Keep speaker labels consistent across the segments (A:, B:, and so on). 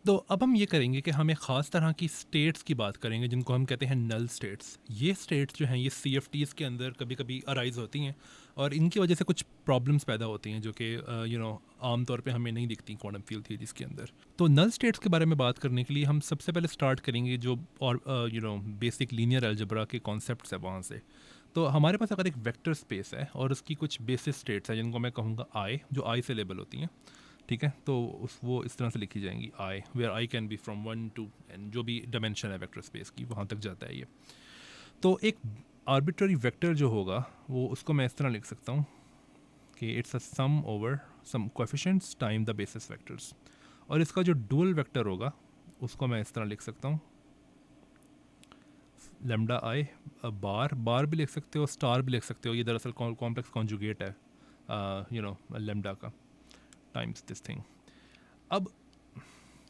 A: तो अब हम ये करेंगे कि हम एक ख़ास तरह की स्टेट्स की बात करेंगे जिनको हम कहते हैं नल स्टेट्स। ये स्टेट्स जो हैं ये CFTs के अंदर कभी कभी अराइज होती हैं और इनकी वजह से कुछ प्रॉब्लम्स पैदा होती हैं जो कि आम तौर पे हमें नहीं दिखती क्वांटम फील्ड थ्योरीज के अंदर। तो नल स्टेट्स के बारे में बात करने के लिए हम सबसे पहले स्टार्ट करेंगे जो और बेसिक लीनियर अलजेब्रा के कॉन्सेप्ट्स है वहाँ से। तो हमारे पास अगर एक वेक्टर स्पेस है और उसकी कुछ बेसिस स्टेट्स हैं जिनको मैं कहूँगा आई, जो आई से लेबल होती हैं, ठीक है। तो उस वो इस तरह से लिखी जाएंगी I, where I can be from 1 to n, जो भी डायमेंशन है वेक्टर स्पेस की वहाँ तक जाता है ये। तो एक आर्बिट्ररी वेक्टर जो होगा वो उसको मैं इस तरह लिख सकता हूँ कि it's a sum over sum coefficients time the basis vectors. और इसका जो डुअल वेक्टर होगा उसको मैं इस तरह लिख सकता हूँ लेमडा आई बार, बार भी लिख सकते हो, स्टार भी लिख सकते हो, ये दरअसल कॉम्प्लेक्स कॉन्जुगेट है लेमडा का, टाइम्स दिस थिंग। अब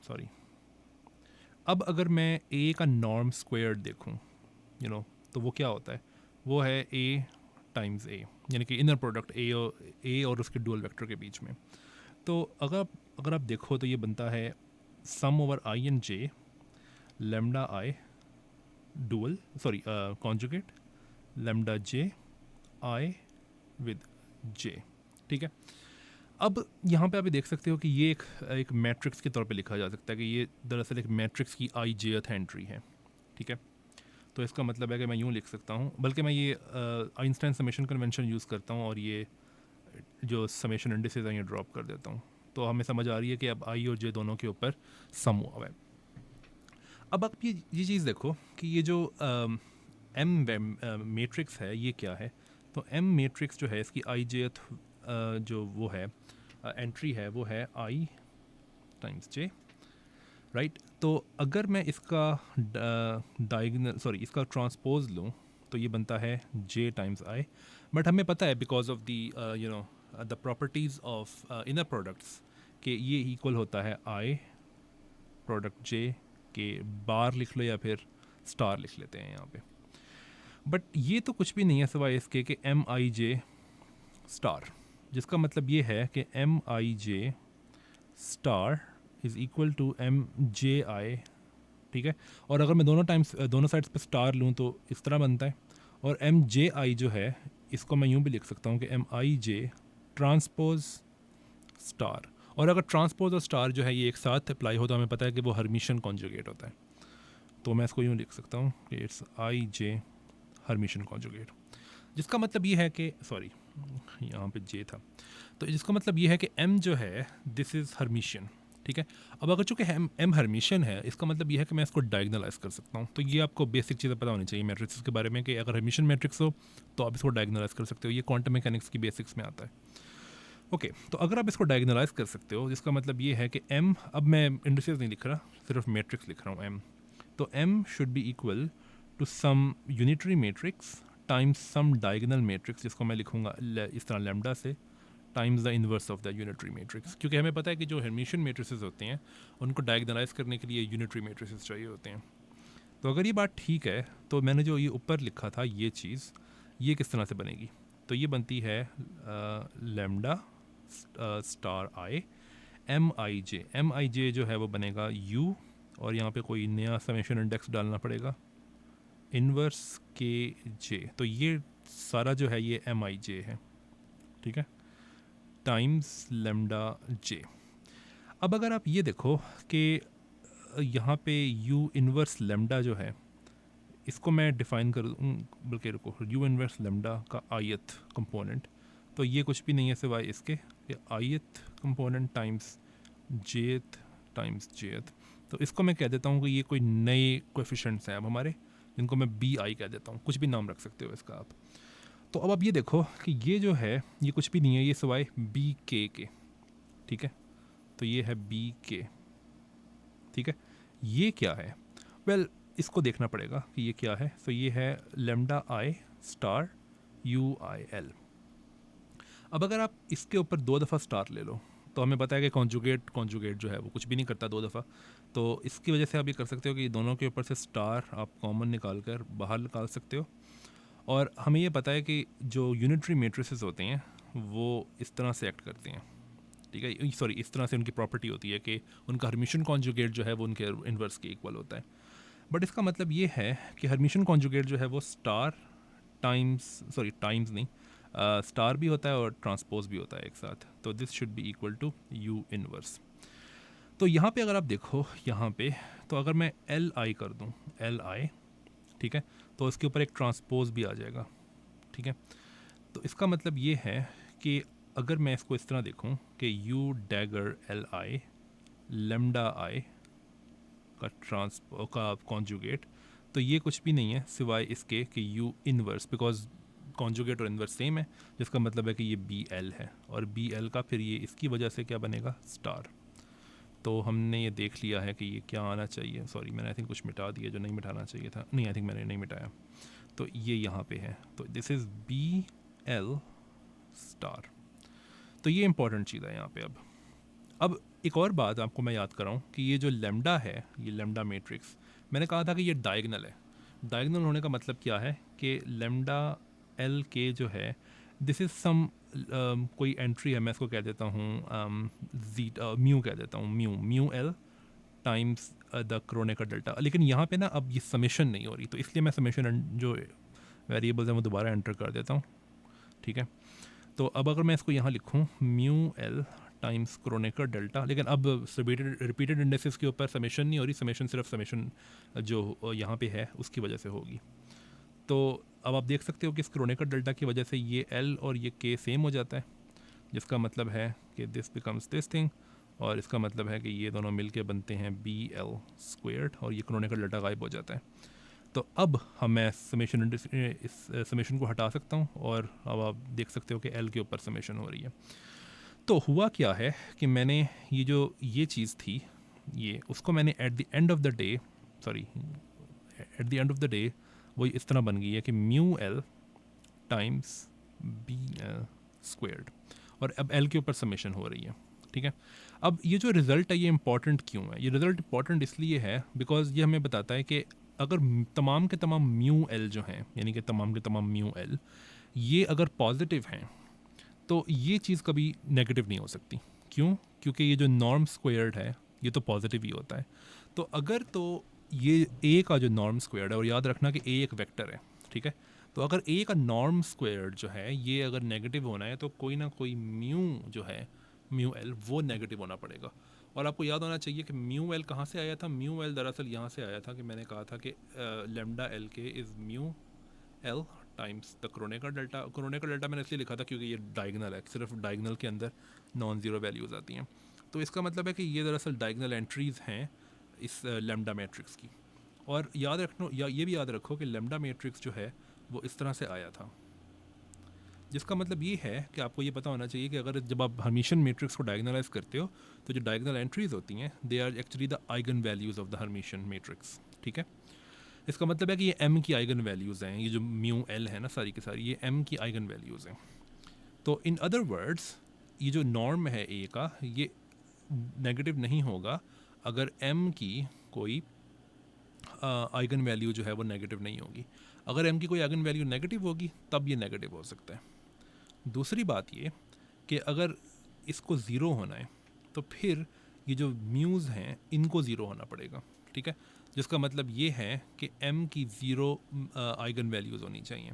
A: सॉरी, अब अगर मैं ए का नॉर्म स्क्वायर देखूं, तो वो क्या होता है, वो है ए टाइम्स ए, यानी कि इनर प्रोडक्ट ए और उसके डुअल वेक्टर के बीच में। तो अगर आप देखो तो ये बनता है sum over I and J lambda I dual sorry conjugate lambda J I with J, ठीक है। अब यहाँ पे आप देख सकते हो कि ये एक मैट्रिक्स के तौर पे लिखा जा सकता है कि ये दरअसल एक मैट्रिक्स की आई जेथ एंट्री है, ठीक है। तो इसका मतलब है कि मैं यूँ लिख सकता हूँ, बल्कि मैं ये आइंस्टाइन समेशन कन्वेंशन यूज़ करता हूँ और ये जो समेशन इंडिसेस हैं ये ड्रॉप कर देता हूँ। तो हमें समझ आ रही है कि अब आई और जे दोनों के ऊपर सम हुआ है। अब आप ये चीज़ देखो कि ये जो एम मैट्रिक्स है ये क्या है। तो एम मैट्रिक्स जो है इसकी आई जेथ जो वो है एंट्री है वो है आई टाइम्स जे, राइट। तो अगर मैं इसका डायगनल सॉरी इसका ट्रांसपोज लूँ तो ये बनता है जे टाइम्स आई। बट हमें पता है because of the properties of inner products कि ये इक्वल होता है आई प्रोडक्ट जे के, बार लिख लो या फिर स्टार लिख लेते हैं यहाँ पे। बट ये तो कुछ भी नहीं है सिवाय इसके कि एम आई जे स्टार, जिसका मतलब ये है कि M I J star is equal to M J I, ठीक है। और अगर मैं दोनों साइड्स पे स्टार लूँ तो इस तरह बनता है। और एम जे आई जो है इसको मैं यूँ भी लिख सकता हूँ कि M I J transpose star. और अगर ट्रांसपोज और स्टार जो है ये एक साथ अप्लाई हो तो हमें पता है कि वो हर्मिशन कॉन्जुगेट होता है। तो मैं इसको यूँ लिख सकता हूँ कि it's I J Hermitian conjugate, जिसका मतलब ये है कि सॉरी यहाँ पे जे था, तो जिसका मतलब ये है कि एम जो है दिस इज़ हर्मिशियन, ठीक है। अब अगर चूंकि एम हर्मिशियन है इसका मतलब ये है कि मैं इसको डायगनलाइज कर सकता हूँ। तो ये आपको बेसिक चीज़ें पता होनी चाहिए मैट्रिक्स के बारे में कि अगर हर्मिशियन मैट्रिक्स हो तो आप इसको डायगनलाइज कर सकते हो। ये क्वांटम मैकेनिक्स की बेसिक्स में आता है। ओके, तो अगर आप इसको डायगनलाइज कर सकते हो जिसका मतलब ये है कि एम, अब मैं इंडिसेस नहीं लिख रहा सिर्फ मैट्रिक्स लिख रहा हूँ एम, तो M should be equal to some unitary matrix times some diagonal matrix, जिसको मैं लिखूंगा इस तरह लेमडा से, times the inverse of the unitary matrix. क्योंकि हमें पता है कि जो हर्मिशियन मैट्रिसेस होते हैं उनको डायगनलाइज करने के लिए यूनिटरी मैट्रिसेस चाहिए होते हैं। तो अगर ये बात ठीक है तो मैंने जो ये ऊपर लिखा था ये चीज़, ये किस तरह से बनेगी, तो ये बनती है lambda star I am I जे जो है वो बनेगा यू, और यहाँ पे कोई नया समेशन इंडेक्स डालना पड़ेगा इनवर्स के जे। तो ये सारा जो है ये एम आई जे है, ठीक है, टाइम्स लेमडा जे। अब अगर आप ये देखो कि यहाँ पे यू इनवर्स लेमडा जो है इसको मैं डिफ़ाइन कर दूँ, बल्कि रुको, यू इनवर्स लेमडा का आयत कंपोनेंट, तो ये कुछ भी नहीं है सिवाय इसके आयत कंपोनेंट टाइम्स जेथ टाइम्स जेथ। तो इसको मैं कह देता हूँ कि ये कोई नए कोएफिशिएंट्स हैं अब हमारे, जिनको मैं बी आई कह देता हूँ, कुछ भी नाम रख सकते हो इसका आप। तो अब आप ये देखो कि ये जो है ये कुछ भी नहीं है ये सिवाय बी के, ठीक है। तो ये है बी के, ठीक है। ये क्या है, वेल इसको देखना पड़ेगा कि ये क्या है। तो ये है lambda I star you I L. अब अगर आप इसके ऊपर 2 दफ़ा स्टार ले लो तो हमें पता है कि कॉन्जुगेट जो है वो कुछ भी नहीं करता 2 दफ़ा। तो इसकी वजह से आप ये कर सकते हो कि दोनों के ऊपर से स्टार आप कॉमन निकाल कर बाहर निकाल सकते हो। और हमें ये पता है कि जो यूनिटरी मैट्रिसेस होते हैं वो इस तरह से एक्ट करते हैं ठीक है, सॉरी, इस तरह से उनकी प्रॉपर्टी होती है कि उनका हर्मिशन कॉन्जुगेट जो है वो उनके इन्वर्स के इक्वल होता है। बट इसका मतलब ये है कि हर्मिशन कॉन्जुगेट जो है वो स्टार टाइम्स, सॉरी टाइम्स नहीं, स्टार भी होता है और ट्रांसपोज भी होता है एक साथ। तो this should be equal to U inverse. तो यहाँ पे अगर आप देखो यहाँ पे, तो अगर मैं एल आई कर दूँ, एल आई, ठीक है, तो इसके ऊपर एक ट्रांसपोज भी आ जाएगा, ठीक है। तो इसका मतलब ये है कि अगर मैं इसको इस तरह देखूं कि you dagger L I lambda I का का कॉन्जुगेट, तो ये कुछ भी नहीं है सिवाय इसके कि यू इनवर्स, बिकॉज कॉन्जुगेट और इनवर्स सेम है, जिसका मतलब है कि ये बी एल है, और बी एल का फिर ये इसकी वजह से क्या बनेगा, स्टार। तो हमने ये देख लिया है कि ये क्या आना चाहिए। सॉरी, मैंने आई थिंक कुछ मिटा दिया जो नहीं मिटाना चाहिए था। नहीं, आई थिंक मैंने नहीं मिटाया। तो ये यहाँ पे है, तो this is B L star. तो ये इंपॉर्टेंट चीज़ है यहाँ पे। अब एक और बात आपको मैं याद कराऊँ कि ये जो लेमडा है, ये लेमडा मैट्रिक्स, मैंने कहा था कि ये डायगनल है। डायगनल होने का मतलब क्या है कि लेमडा एल के जो है, दिस इज़ सम कोई एंट्री है, मैं इसको कह देता हूँ जी, म्यू कह देता हूँ, mu L times the Kronecker delta. लेकिन यहाँ पे ना अब ये समेशन नहीं हो रही, तो इसलिए मैं समेशन जो वेरिएबल्स हैं वो दोबारा एंटर कर देता हूँ, ठीक है। तो अब अगर मैं इसको यहाँ लिखूँ mu L times Kronecker delta, लेकिन अब रिपीटेड इंडेक्सेस के ऊपर समेशन नहीं हो रही, समेशन सिर्फ समेशन जो यहाँ पे है उसकी वजह से होगी। तो अब आप देख सकते हो कि इस क्रोनेकर डेल्टा की वजह से ये एल और ये के सेम हो जाता है, जिसका मतलब है कि दिस बिकम्स दिस थिंग, और इसका मतलब है कि ये दोनों मिलके बनते हैं बी एल स्क्वेयर्ड, और ये क्रोनेकर डेल्टा गायब हो जाता है। तो अब मैं समेशन, इस समेशन को हटा सकता हूँ, और अब आप देख सकते हो कि एल के ऊपर समेशन हो रही है। तो हुआ क्या है कि मैंने ये जो ये चीज़ थी, ये उसको मैंने at the end of the day, sorry at the end of the day वो इस तरह बन गई है कि mu L times B L squared, और अब एल के ऊपर समेशन हो रही है, ठीक है। अब ये जो रिज़ल्ट है ये इंपॉर्टेंट क्यों है? ये रिज़ल्ट इंपॉर्टेंट इसलिए है बिकॉज ये हमें बताता है कि अगर तमाम के तमाम म्यू एल जो हैं, यानी कि तमाम के तमाम म्यू एल ये अगर पॉजिटिव हैं, तो ये चीज़ कभी नेगेटिव नहीं हो सकती। क्यों? क्योंकि ये जो नॉर्म स्क्वेयर्ड है ये तो पॉजिटिव ही होता है। तो अगर तो ये ए का जो नॉर्म स्क्वेयर्ड है, और याद रखना कि ए एक वेक्टर है, ठीक है, तो अगर ए का नॉर्म स्क्वेयर्ड जो है ये अगर नेगेटिव होना है तो कोई ना कोई म्यू जो है, म्यू एल, वो नेगेटिव होना पड़ेगा। और आपको याद होना चाहिए कि म्यू एल कहाँ से आया था। म्यू एल दरअसल यहाँ से आया था कि मैंने कहा था कि लेमडा एल के is mu L times the Kronecker delta. Kronecker delta मैंने इसलिए लिखा था क्योंकि ये डायगनल है, सिर्फ डायगनल के अंदर नॉन ज़ीरो वैल्यूज़ आती हैं। तो इसका मतलब है कि ये दरअसल डायगनल एंट्रीज़ हैं इस लेमडा मैट्रिक्स की। और याद रखना, या ये भी याद रखो कि लेमडा मैट्रिक्स जो है वो इस तरह से आया था, जिसका मतलब ये है कि आपको ये पता होना चाहिए कि अगर जब आप हर्मिशन मैट्रिक्स को डायगनलाइज करते हो तो जो डायगनल एंट्रीज़ होती हैं they are actually the eigen values of the Hermitian matrix, ठीक है। इसका मतलब है कि ये m की आइगन वैल्यूज़ हैं, ये जो म्यू एल है ना सारी की सारी, ये m की आइगन वैल्यूज़ हैं। तो इन अदर वर्ड्स ये जो नॉर्म है a का ये नेगेटिव नहीं होगा अगर m की कोई आइगन वैल्यू जो है वो नेगेटिव नहीं होगी। अगर m की कोई आइगन वैल्यू नेगेटिव होगी तब ये नेगेटिव हो सकता है। दूसरी बात ये कि अगर इसको ज़ीरो होना है तो फिर ये जो म्यूज़ हैं इनको ज़ीरो होना पड़ेगा, ठीक है, जिसका मतलब ये है कि m की ज़ीरो आइगन वैल्यूज़ होनी चाहिए।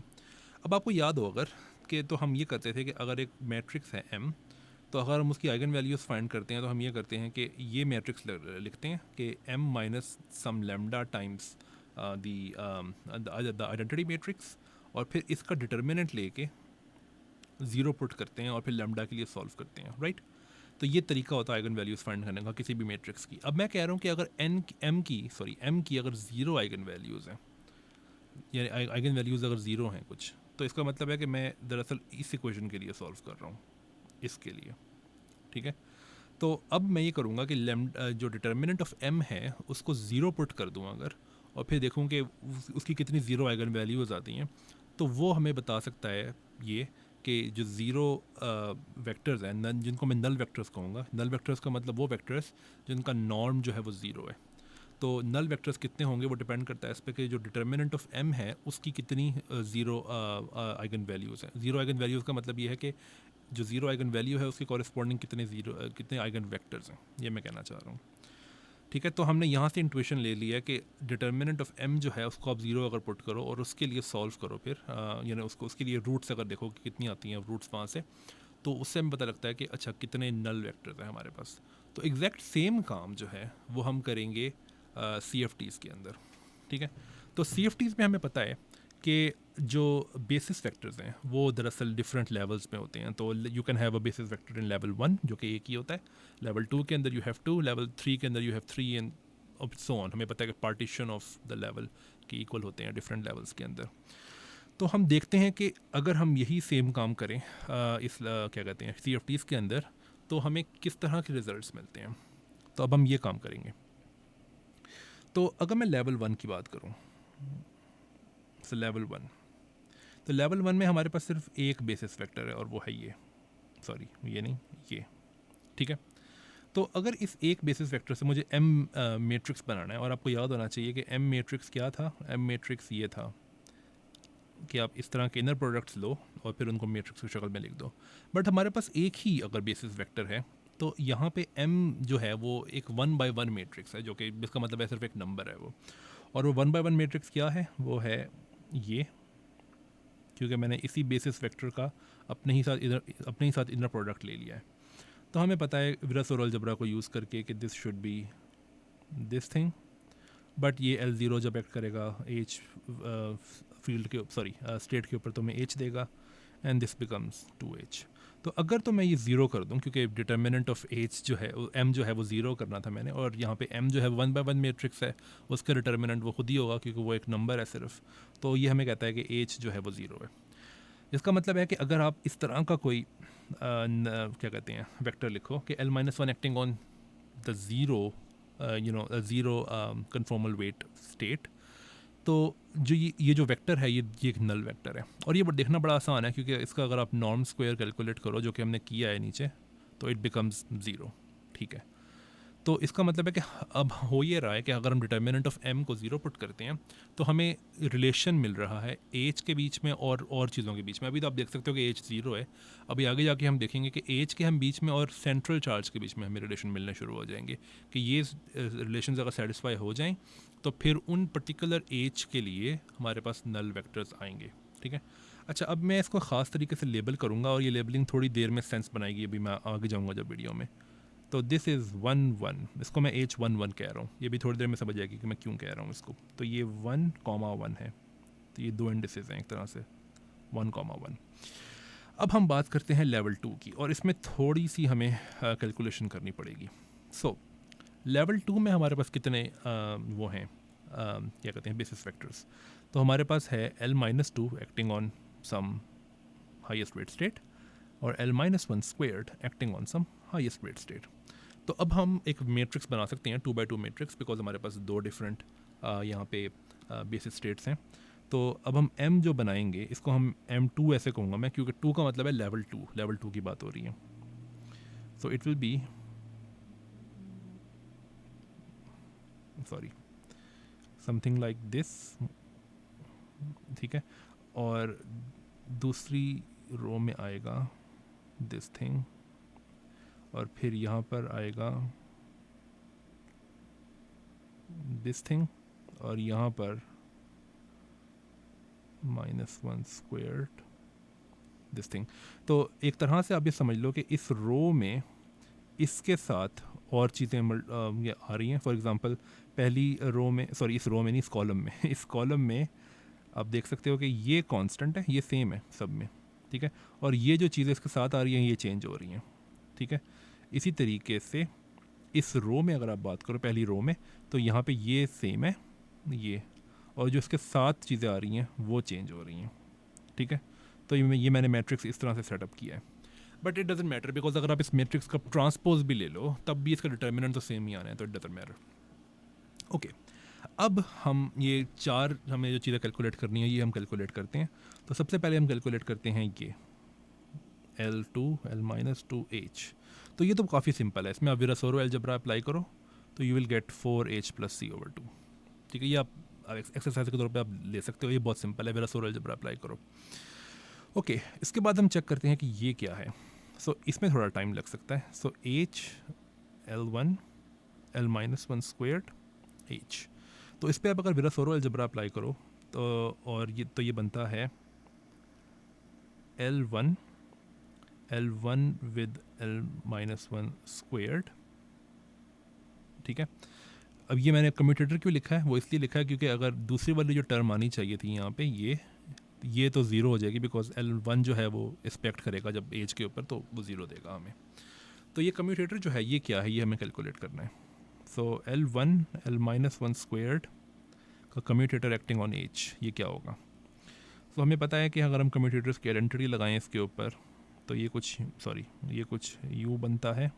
A: अब आपको याद हो अगर कि तो हम ये करते थे कि अगर एक मैट्रिक्स है m, तो अगर हम उसकी आइगन वैल्यूज़ फाइंड करते हैं तो हम ये करते हैं कि ये मैट्रिक्स लिखते हैं कि m minus sum lambda times the identity matrix, और फिर इसका डिटर्मिनेंट लेके ज़ीरो पुट करते हैं और फिर लेमडा के लिए सॉल्व करते हैं, राइट। तो ये तरीका होता है आइगन वैल्यूज़ फाइंड करने का किसी भी मैट्रिक्स की। अब मैं कह रहा हूँ कि अगर m की अगर ज़ीरो आइगन वैल्यूज़ हैं, यानी आइगन वैल्यूज़ अगर ज़ीरो हैं कुछ, तो इसका मतलब है कि मैं दरअसल इस इक्वेशन के लिए सॉल्व कर रहा हूँ, इसके लिए, ठीक है। तो अब मैं ये करूँगा कि जो डिटर्मिनेंट ऑफ m है उसको ज़ीरो पुट कर दूँ अगर, और फिर देखूँ कि उसकी कितनी ज़ीरो आइगन वैल्यूज़ आती हैं, तो वो हमें बता सकता है ये कि जो ज़ीरो वेक्टर्स हैं, जिनको मैं नल वेक्टर्स कहूँगा, नल वेक्टर्स का मतलब वो वेक्टर्स जिनका नॉर्म जो है वो ज़ीरो है। तो नल वेक्टर्स कितने होंगे वो डिपेंड करता है इस पर कि जो डिटर्मिनेंट ऑफ m है उसकी कितनी ज़ीरो आइगन वैल्यूज़ हैं। ज़ीरो आइगन वैल्यूज़ का मतलब ये है कि जो ज़ीरो आइगन वैल्यू है उसके कॉरेस्पॉन्डिंग कितने आइगन वेक्टर्स हैं, ये मैं कहना चाह रहा हूँ। ठीक है, तो हमने यहाँ से इंट्यूशन ले लिया कि डिटर्मिनेंट ऑफ m जो है उसको आप ज़ीरो अगर पुट करो और उसके लिए सॉल्व करो, फिर यानी उसके लिए रूट्स अगर देखो कि कितनी आती हैं रूट्स वहाँ से, तो उससे हमें पता लगता है कि अच्छा कितने नल वेक्टर्स हैं हमारे पास। तो एग्जैक्ट सेम काम जो है वो हम करेंगे CFTs के अंदर। ठीक है, तो CFTs में हमें पता है कि जो बेसिस वेक्टर्स हैं वो दरअसल डिफरेंट लेवल्स में होते हैं। तो you can have a basis vector in level 1 जो कि एक ही होता है, लेवल 2 के अंदर यू हैव 2, लेवल 3 के अंदर you have 3 and so on. हमें पता है कि पार्टीशन ऑफ द लेवल के इक्वल होते हैं डिफरेंट लेवल्स के अंदर। तो हम देखते हैं कि अगर हम यही सेम काम करें क्या कहते हैं CFTs के अंदर, तो हमें किस तरह के रिजल्ट्स मिलते हैं। तो अब हम ये काम करेंगे। तो अगर मैं लेवल 1 की बात करूँ, तो लेवल 1, तो लेवल 1 में हमारे पास सिर्फ एक बेसिस वेक्टर है और वो है ये, सॉरी ये नहीं, ये। ठीक है, तो अगर इस एक बेसिस वेक्टर से मुझे M मैट्रिक्स बनाना है, और आपको याद होना चाहिए कि M मैट्रिक्स क्या था, M मैट्रिक्स ये था कि आप इस तरह के इनर प्रोडक्ट्स लो और फिर उनको मैट्रिक्स की शक्ल में लिख दो। बट हमारे पास एक ही अगर बेसिस वेक्टर है, तो यहाँ पे M जो है वो एक 1 बाय 1 मैट्रिक्स है, जो कि इसका मतलब है सिर्फ एक नंबर है वो। और वो 1 बाय 1 मैट्रिक्स क्या है, वो है ये, क्योंकि मैंने इसी बेसिस वेक्टर का अपने ही साथ इनर प्रोडक्ट ले लिया है। तो हमें पता है विरासोर अलजबरा को यूज़ करके कि this should B this thing, but ये L0 जब एक्ट करेगा H फील्ड के स्टेट के ऊपर तो हमें H देगा, एंड दिस बिकम्स 2H। तो अगर तो मैं ये ज़ीरो कर दूं, क्योंकि डिटर्मिनेंट ऑफ H जो है M जो है वो ज़ीरो करना था मैंने, और यहाँ पे M जो है 1 बाय 1 मैट्रिक्स है, उसका डिटर्मिनेंट वो खुद ही होगा क्योंकि वो एक नंबर है सिर्फ। तो ये हमें कहता है कि H जो है वो ज़ीरो है। इसका मतलब है कि अगर आप इस तरह का कोई क्या कहते हैं वेक्टर लिखो कि L-1 acting on the zero zero conformal weight state, तो जो ये जो वेक्टर है ये एक नल वेक्टर है। और ये देखना बड़ा आसान है, क्योंकि इसका अगर आप नॉर्म स्क्वायर कैलकुलेट करो जो कि हमने किया है नीचे, तो इट बिकम्स ज़ीरो। ठीक है, तो इसका मतलब है कि अब हो ये रहा है कि अगर हम डिटर्मिनेंट ऑफ M को ज़ीरो पुट करते हैं तो हमें रिलेशन मिल रहा है H के बीच में और चीज़ों के बीच में। अभी तो आप देख सकते हो कि H ज़ीरो है, अभी आगे जाके हम देखेंगे कि H के हम बीच में और सेंट्रल चार्ज के बीच में हमें रिलेशन मिलने शुरू हो जाएंगे कि ये रिलेशन अगर सेटिस्फाई हो जाएं तो फिर उन पर्टिकुलर H के लिए हमारे पास नल वेक्टर्स आएंगे। ठीक है, अच्छा अब मैं इसको ख़ास तरीके से लेबल करूँगा और ये लेबलिंग थोड़ी देर में सेंस बनाएगी, अभी मैं आगे जाऊँगा जब वीडियो में। तो दिस इज़ 1 1, इसको मैं H11 कह रहा हूँ, ये भी थोड़ी देर में समझ आएगी कि मैं क्यों कह रहा हूँ इसको। तो ये 1, 1 है, तो ये दो इंडिसेस हैं एक तरह से, 1, 1। अब हम बात करते हैं लेवल 2 की, और इसमें थोड़ी सी हमें कैलकुलेशन करनी पड़ेगी। सो लेवल 2 में हमारे पास कितने वो हैं क्या कहते हैं बेसिस वेक्टर्स। तो हमारे पास है L-2 acting on some highest weight state और L-1 squared acting on some highest weight state. तो अब हम एक मैट्रिक्स बना सकते हैं 2 बाय 2 मैट्रिक्स, बिकॉज हमारे पास दो डिफरेंट यहाँ पे बेसिस स्टेट्स हैं। तो अब हम M जो बनाएंगे इसको हम M2 ऐसे कहूँगा मैं, क्योंकि 2 का मतलब है लेवल 2 की बात हो रही है। So it will be something like this. ठीक है, और दूसरी रो में आएगा दिस थिंग, और फिर यहाँ पर आएगा दिस थिंग, और यहाँ पर -1 स्क्वेयर्ड दिस थिंग। तो एक तरह से आप ये समझ लो कि इस रो में इसके साथ और चीज़ें ये आ रही हैं। फॉर एग्जांपल पहली रो में, इस रो में नहीं, इस कॉलम में इस कॉलम में आप देख सकते हो कि ये कांस्टेंट है, ये सेम है सब में। ठीक है, और ये जो चीज़ें इसके साथ आ रही हैं ये चेंज हो रही हैं। ठीक है, इसी तरीके से इस रो में अगर आप बात करो पहली रो में, तो यहाँ पे ये सेम है ये, और जो इसके साथ चीज़ें आ रही हैं वो चेंज हो रही हैं। ठीक है, तो ये मैंने मैट्रिक्स इस तरह से सेटअप किया है। But it doesn't matter, because अगर आप इस मैट्रिक्स का ट्रांसपोज भी ले लो तब भी इसका डिटर्मिनेंट तो सेम ही आना है, तो इट डजेंट मैटर। ओके, अब हम ये चार हमें जो चीज़ें कैलकुलेट करनी है ये हम कैलकुलेट करते हैं। तो सबसे पहले हम कैलकुलेट करते हैं ये L2 L-2H। तो ये तो काफ़ी सिंपल है, इसमें आप विरासोरो अलजबरा अप्लाई करो तो you will get 4H + C/2। ठीक है, ये आप एक्सरसाइज के तौर पे आप ले सकते हो, ये बहुत सिंपल है, विरासोरो अलजबरा अप्लाई करो। ओके, इसके बाद हम चेक करते हैं कि ये क्या है। सो इसमें थोड़ा टाइम लग सकता है. So H L1 L-1 squared H. तो इस पर आप अगर विरासोरो अलजबरा अप्लाई करो तो और ये बनता है L1 विद L-1 स्क्वेयर्ड. ठीक है. अब ये मैंने कम्यूटेटर क्यों लिखा है, वो इसलिए लिखा है क्योंकि अगर दूसरी वाली जो टर्म आनी चाहिए थी यहाँ पे ये तो ज़ीरो हो जाएगी, बिकॉज L1 जो है वो एक्सपेक्ट करेगा जब एज के ऊपर, तो वो ज़ीरो देगा हमें. तो ये कम्यूटेटर जो है ये क्या है, ये हमें कैलकुलेट करना है. सो L1 L-1 स्क्वेयर्ड का कम्यूटेटर एक्टिंग ऑन एच, ये क्या होगा. तो हमें पता है कि अगर हम कम्यूटेटर्स की आइडेंटिटी लगाएं इसके ऊपर तो ये कुछ यू बनता है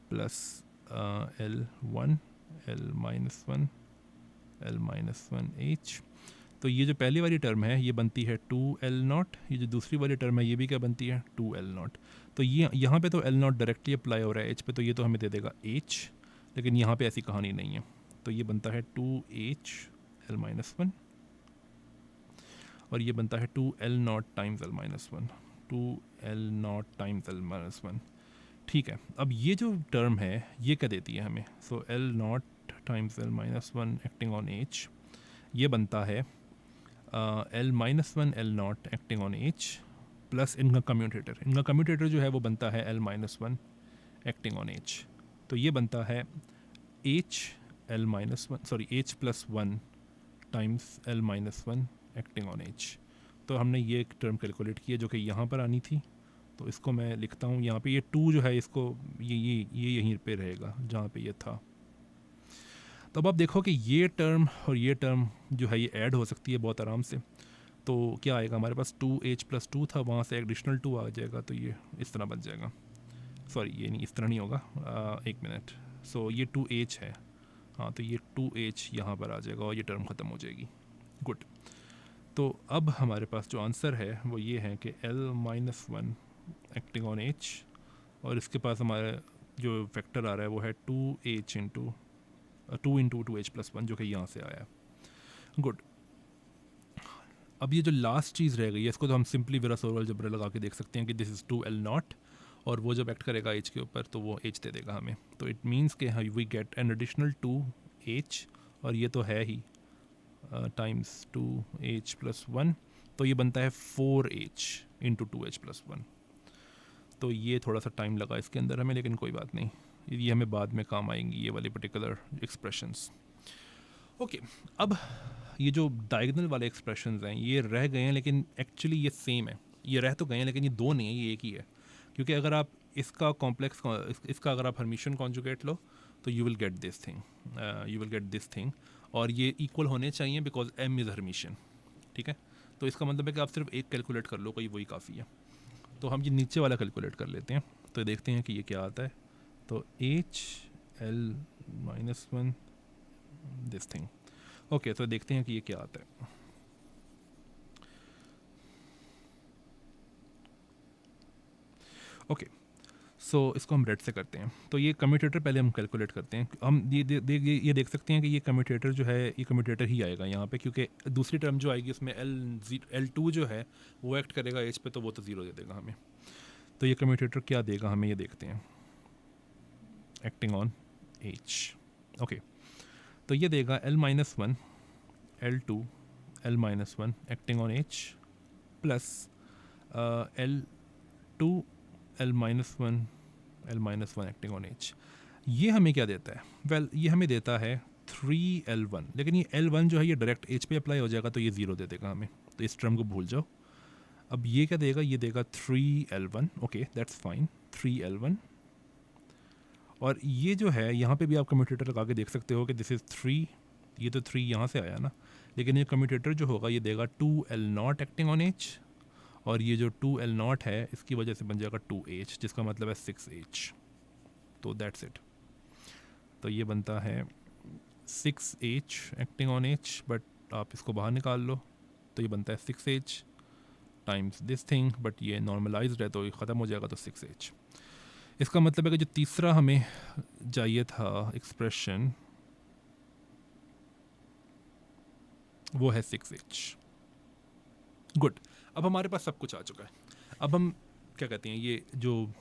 A: plus L1 L-1 L-1 H. तो ये जो पहली वाली टर्म है ये बनती है 2L0. ये जो दूसरी वाली टर्म है ये भी क्या बनती है 2L0. तो ये यहाँ पे तो L0 डायरेक्टली अप्लाई हो रहा है एच पे, तो ये तो हमें दे देगा एच, लेकिन यहाँ पे ऐसी कहानी नहीं है. तो ये बनता है 2H L-1 और ये बनता है 2L0 times L-1, 2L0 times L-1. ठीक है. अब ये जो टर्म है ये क्या देती है हमें. सो L0 times L-1 acting on H, ये बनता है L-1 L0 acting on H plus इनका कम्यूटेटर जो है वो बनता है L-1 एक्टिंग ऑन एच. तो ये बनता है H plus 1 times L-1 acting on H. तो हमने ये एक टर्म कैलकुलेट की है जो कि यहाँ पर आनी थी. तो इसको मैं लिखता हूँ यहाँ पे, ये 2 जो है इसको ये यहीं पे रहेगा जहाँ पे ये था. तो अब आप देखो कि ये टर्म और ये टर्म जो है ये ऐड हो सकती है बहुत आराम से. तो क्या आएगा हमारे पास 2H प्लस 2 था, वहाँ से एडिशनल 2 आ जाएगा, तो ये इस तरह बन जाएगा. सॉरी ये नहीं, इस तरह नहीं होगा, एक मिनट. सो ये 2H है, हाँ, तो ये 2H यहाँ पर आ जाएगा और ये टर्म ख़त्म हो जाएगी. गुड. तो अब हमारे पास जो आंसर है वो ये है कि L-1 एक्टिंग ऑन H और इसके पास हमारा जो फैक्टर आ रहा है वो है 2H इंटू 2H प्लस 1 जो कि यहाँ से आया है. गुड. अब ये जो लास्ट चीज़ रह गई है इसको तो हम सिंपली विरासोरो अलजबरा लगा के देख सकते हैं कि दिस इज़ 2L0 और वो जब एक्ट करेगा H के ऊपर तो वो H दे देगा हमें. तो इट मीन्स कि we get an additional 2H और ये तो है ही टाइम्स 2H प्लस 1, तो ये बनता है 4H इंटू 2H प्लस 1. तो ये थोड़ा सा टाइम लगा इसके अंदर हमें, लेकिन कोई बात नहीं, ये हमें बाद में काम आएंगी ये वाली पर्टिकुलर एक्सप्रेशंस. ओके. अब ये जो डायगोनल वाले एक्सप्रेशंस हैं ये रह गए हैं, लेकिन एक्चुअली ये सेम है. ये रह तो गए हैं लेकिन ये दो नहीं है, ये एक ही है. क्योंकि अगर आप इसका कॉम्प्लेक्स इसका अगर आप हर्मिशियन कॉन्जुगेट लो तो you will get this thing और ये इक्वल होने चाहिए बिकॉज M इज़ हर्मिशियन. ठीक है. तो इसका मतलब है कि आप सिर्फ एक कैलकुलेट कर लो, कोई वही काफ़ी है. तो हम ये नीचे वाला कैलकुलेट कर लेते हैं, तो देखते हैं कि ये क्या आता है. तो H L-1 this thing. Okay, तो देखते हैं कि ये क्या आता है. ओके. सो इसको हम रेड से करते हैं. तो ये कम्यूटेटर पहले हम कैलकुलेट करते हैं. हम ये देख सकते हैं कि ये कम्यूटेटर जो है ये कम्यूटेटर ही आएगा यहाँ पे, क्योंकि दूसरी टर्म जो आएगी उसमें L2 जो है वो एक्ट करेगा एच पे, तो वो तो ज़ीरो दे देगा हमें. तो ये कम्यूटेटर क्या देगा हमें, ये देखते हैं. Acting on H. ओके. तो ये देगा L-1 L2 L-1 acting on H plus L2 L-1 L-1 acting on H. ये हमें क्या देता है. वेल ये हमें देता है 3L1, लेकिन ये L1 जो है ये डायरेक्ट एच पे अप्लाई हो जाएगा, तो ये ज़ीरो दे देगा हमें, तो इस टर्म को भूल जाओ. अब ये क्या देगा, ये देगा 3L1. Okay, that's fine. 3L1 और ये जो है यहाँ पे भी आप कम्यूटेटर लगा के देख सकते हो कि दिस इज़ 3. ये तो 3 यहाँ से आया ना, लेकिन ये कम्यूटेटर जो होगा ये देगा 2L0 एक्टिंग ऑन एच और ये जो 2L0 है इसकी वजह से बन जाएगा 2H, जिसका मतलब है 6H. तो दैट्स इट. तो ये बनता है 6H acting on H, but आप इसको बाहर निकाल लो तो ये बनता है 6H times this thing, but ये नॉर्मलाइज्ड है तो ये ख़त्म हो जाएगा, तो 6H. इसका मतलब है कि जो तीसरा हमें चाहिए था एक्सप्रेशन वो है 6H. गुड. अब हमारे पास सब कुछ आ चुका है। अब हम क्या कहते हैं, ये जो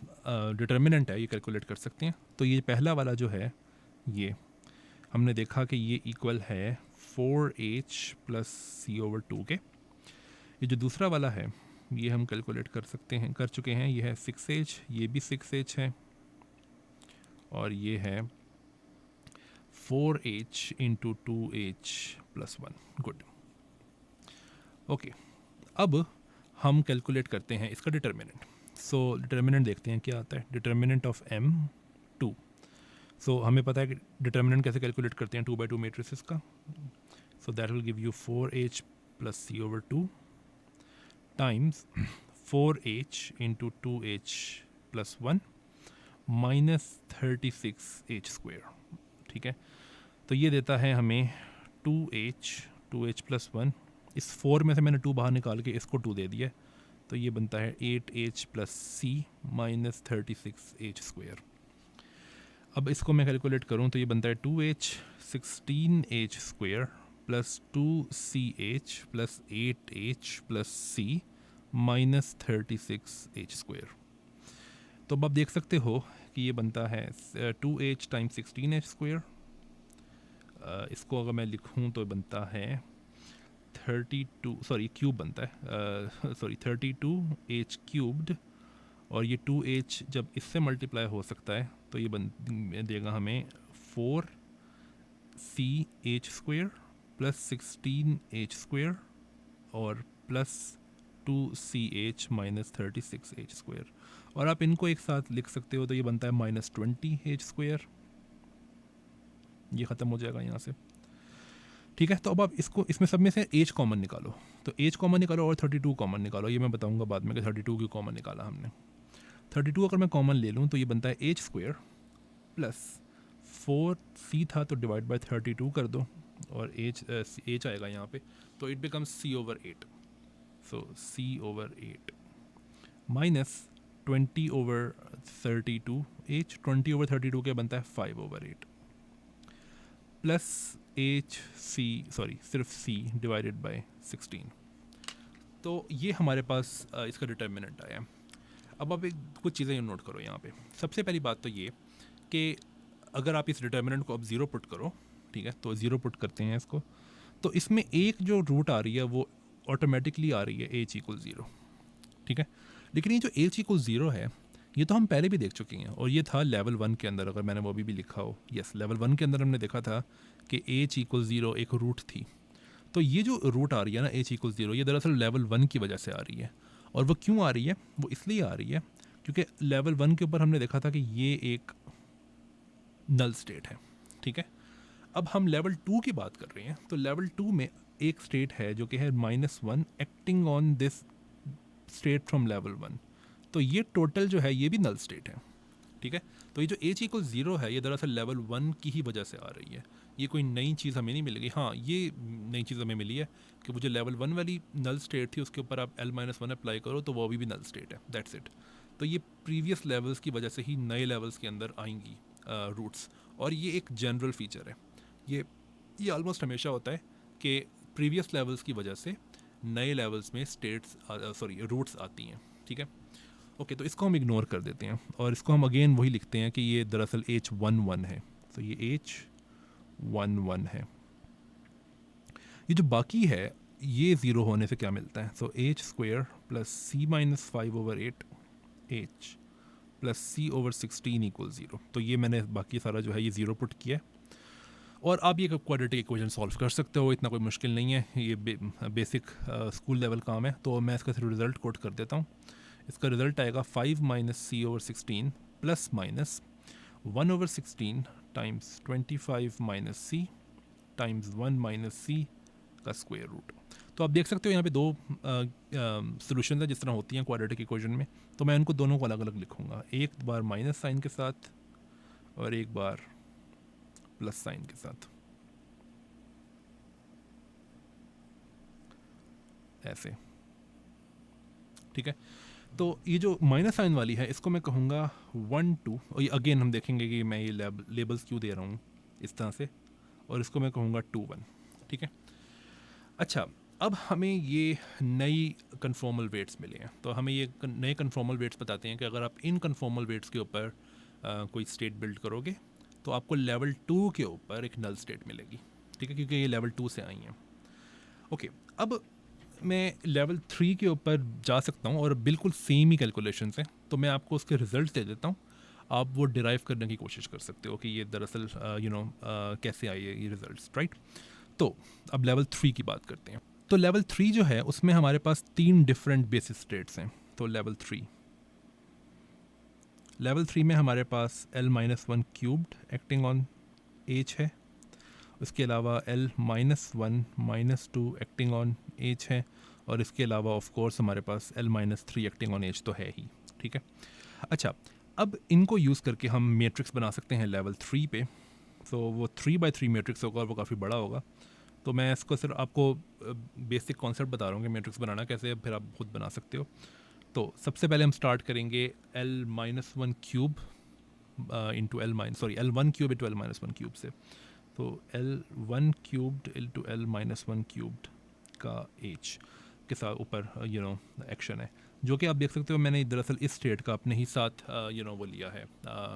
A: डिटर्मिनेंट है ये कैलकुलेट कर सकते हैं। तो ये पहला वाला जो है ये हमने देखा कि ये इक्वल है 4h प्लस सी ओवर 2 के। ये जो दूसरा वाला है ये हम कैलकुलेट कर सकते हैं, कर चुके हैं। ये है 6h, ये भी 6h है, और ये है 4h into 2h plus 1। Good, okay. अब हम कैलकुलेट करते हैं इसका डिटर्मिनेंट। सो डिटर्मिनेंट देखते हैं क्या आता है। Determinant of m2। सो हमें पता है कि डिटर्मिनेंट कैसे कैलकुलेट करते हैं 2x2 मेट्रिसेस का। So that will give you 4h plus c over 2 times 4h into 2h plus 1 minus 36h square. ठीक है, तो ये देता है हमें 2h प्लस 1। इस 4 में से मैंने 2 बाहर निकाल के इसको 2 दे दिया, तो ये बनता है 8h plus C minus 36h square. अब इसको मैं कैलकुलेट करूँ तो ये बनता है 2h 16h square plus 2ch plus 8h plus C minus 36h square. तो अब आप देख सकते हो कि ये बनता है 2h टाइम्स 16h स्क्वेयर। इसको अगर मैं लिखूँ तो बनता है 32, सॉरी क्यूब बनता है, सॉरी 32h क्यूब्ड, और ये 2h जब इससे मल्टीप्लाई हो सकता है तो ये देगा हमें 4ch square plus 16h square और plus 2ch minus 36h square. और आप इनको एक साथ लिख सकते हो तो ये बनता है माइनस 20h स्क्वेयर। ये ख़त्म हो जाएगा यहाँ से। ठीक है, तो अब आप इसको इसमें सब में से एज कॉमन निकालो। तो एज कॉमन निकालो और 32 कॉमन निकालो। ये मैं बताऊंगा बाद में कि 32 की कॉमन निकाला हमने। 32 अगर मैं कॉमन ले लूँ तो ये बनता है एच स्क्वेयर प्लस 4c था तो डिवाइड बाय 32 कर दो, और एच आएगा यहाँ पे, तो it becomes c over 8। So c over 8 minus 20 over 32 h. 20 over 32 क्या बनता है 5 over 8 plus h c, sorry सिर्फ c डिवाइडेड बाय 16। तो ये हमारे पास इसका डिटर्मिनेंट आया। अब आप एक कुछ चीज़ें नोट करो यहाँ पे। सबसे पहली बात तो ये कि अगर आप इस डिटर्मिनेंट को अब ज़ीरो पुट करो, ठीक है, तो ज़ीरो पुट करते हैं इसको, तो इसमें एक जो रूट आ रही है वो ऑटोमेटिकली आ रही है h इक्वल 0। ठीक है, लेकिन ये जो h इक्वल 0 है ये तो हम पहले भी देख चुके हैं, और ये था लेवल 1 के अंदर। अगर मैंने वो अभी भी लिखा हो, यस, लेवल 1 के अंदर हमने देखा था कि h इक्वल 0 एक रूट थी। तो ये जो रूट आ रही है ना h इक्वल 0, ये दरअसल लेवल 1 की वजह से आ रही है। और वो क्यों आ रही है? वो इसलिए आ रही है क्योंकि लेवल 1 के ऊपर हमने देखा था कि ये एक नल स्टेट है। ठीक है, अब हम लेवल 2 की बात कर रहे हैं, तो लेवल 2 में एक स्टेट है जो कि है -1 acting on this state from level 1। तो ये टोटल जो है ये भी नल स्टेट है। ठीक है, तो ये जो h इक्वल 0 है ये दरअसल लेवल 1 की ही वजह से आ रही है। ये कोई नई चीज़ हमें नहीं मिलेगी। हाँ, ये नई चीज़ हमें मिली है कि वो जो लेवल 1 वाली नल स्टेट थी उसके ऊपर आप l-1 अप्लाई करो तो वो अभी भी नल स्टेट है। That's it. तो ये प्रीवियस लेवल्स की वजह से ही नए लेवल्स के अंदर आएंगी रूट्स, और ये एक जनरल फीचर है। ये ऑलमोस्ट हमेशा होता है कि प्रीवियस लेवल्स की वजह से नए लेवल्स में स्टेट्स सॉरी रूट्स आती हैं। ठीक है, ओके, तो इसको हम इग्नोर कर देते हैं और इसको हम अगेन वही लिखते हैं कि ये दरअसल h11 है। तो ये h11 है। ये जो बाकी है ये ज़ीरो होने से क्या मिलता है? सो h square plus c minus 5 over 8 h plus c over 16 equal 0। तो ये मैंने बाकी सारा जो है ये ज़ीरो पुट किया, और आप ये क्वाड्रेटिक इक्वेशन सॉल्व कर सकते हो, इतना कोई मुश्किल नहीं है। ये बेसिक स्कूल लेवल काम है। तो मैं इसका सिर्फ रिज़ल्ट कोट कर देता हूँ। इसका रिजल्ट आएगा 5 minus c over 16 plus minus 1 over 16 times 25 minus c times 1 minus c का स्क्वायर रूट। तो आप देख सकते हो यहाँ पे दो सॉल्यूशन है जिस तरह होती हैं क्वाड्रेटिक इक्वेशन में। तो मैं उनको दोनों को अलग अलग लिखूँगा, एक बार माइनस साइन के साथ और एक बार प्लस साइन के साथ, ऐसे। ठीक है, तो ये जो माइनस साइन वाली है इसको मैं कहूँगा 1 2, और ये अगेन हम देखेंगे कि मैं ये लेबल्स क्यों दे रहा हूँ इस तरह से, और इसको मैं कहूँगा 2 1। ठीक है, अच्छा, अब हमें ये नई कन्फॉर्मल वेट्स मिले हैं, तो हमें ये नए कन्फॉर्मल वेट्स बताते हैं कि अगर आप इन कन्फॉर्मल वेट्स के ऊपर कोई स्टेट बिल्ड करोगे तो आपको लेवल 2 के ऊपर एक नल स्टेट मिलेगी, ठीक है, क्योंकि ये लेवल 2 से आई हैं। ओके, अब मैं लेवल 3 के ऊपर जा सकता हूँ और बिल्कुल सेम ही कैलकुलेशन है, तो मैं आपको उसके रिजल्ट दे देता हूँ, आप वो डिराइव करने की कोशिश कर सकते हो कि ये दरअसल कैसे आई है ये रिजल्ट्स, राइट। तो अब लेवल 3 की बात करते हैं। तो लेवल 3 जो है उसमें हमारे पास 3 डिफरेंट बेसिस स्टेट्स हैं। तो लेवल 3 में हमारे पास L-1 cubed acting on H है, उसके अलावा L-1 -2 एक्टिंग ऑन एच है, और इसके अलावा ऑफ कोर्स हमारे पास L-3 एक्टिंग ऑन एच तो है ही, ठीक है। अच्छा, अब इनको यूज़ करके हम मैट्रिक्स बना सकते हैं लेवल 3 पे। तो वो 3x3 मैट्रिक्स होगा और वो काफ़ी बड़ा होगा। तो मैं इसको सिर्फ आपको बेसिक कॉन्सेप्ट बता रहा हूँ कि मैट्रिक्स बनाना कैसे है, फिर आप खुद बना सकते हो। तो सबसे पहले हम स्टार्ट करेंगे L-1 cube into L1 cube into L-1 cube से। तो L1 cubed into L-1 cubed का एच के साथ ऊपर एक्शन है, जो कि आप देख सकते हो मैंने दरअसल इस स्टेट का अपने ही साथ वो लिया है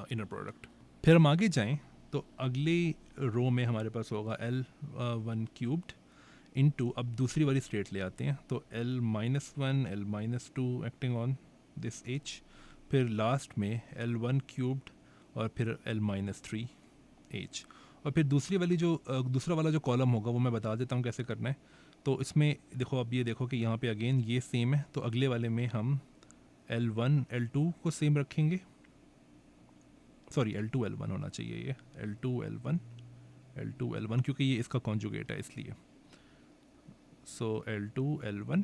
A: इनर प्रोडक्ट। फिर हम आगे जाएं तो अगली रो में हमारे पास होगा L1 क्यूब्ड इनटू, अब दूसरी वाली स्टेट ले आते हैं, तो L-1 L-2 acting on this H, फिर लास्ट में L1 क्यूब्ड और फिर L-3 एच। और फिर दूसरी वाली जो दूसरा वाला जो कॉलम होगा वो मैं बता देता हूँ कैसे करना है। तो इसमें देखो, अब ये देखो कि यहाँ पे अगेन ये सेम है, तो अगले वाले में हम L1 L2 को सेम रखेंगे, सॉरी L2 L1 होना चाहिए, ये L2 L1 क्योंकि ये इसका कॉन्जुगेट है इसलिए। सो L2 L1,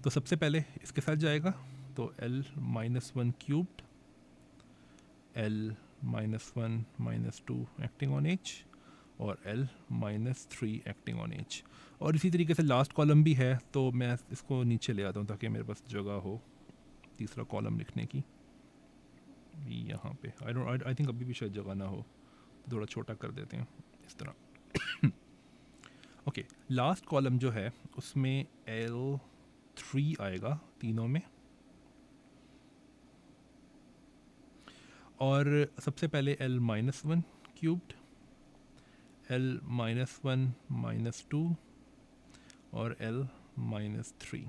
A: तो सबसे पहले इसके साथ जाएगा, तो L-1 cubed L-1 -2 acting on H और L-3 एक्टिंग ऑन एच। और इसी तरीके से लास्ट कॉलम भी है, तो मैं इसको नीचे ले आता हूँ ताकि मेरे पास जगह हो तीसरा कॉलम लिखने की। यहाँ पे आई थिंक अभी भी शायद जगह ना हो, तो थोड़ा छोटा कर देते हैं इस तरह। ओके, लास्ट कॉलम जो है उसमें L3 आएगा तीनों में, और सबसे पहले L-1 क्यूब्ड L-1 -2 और L-3।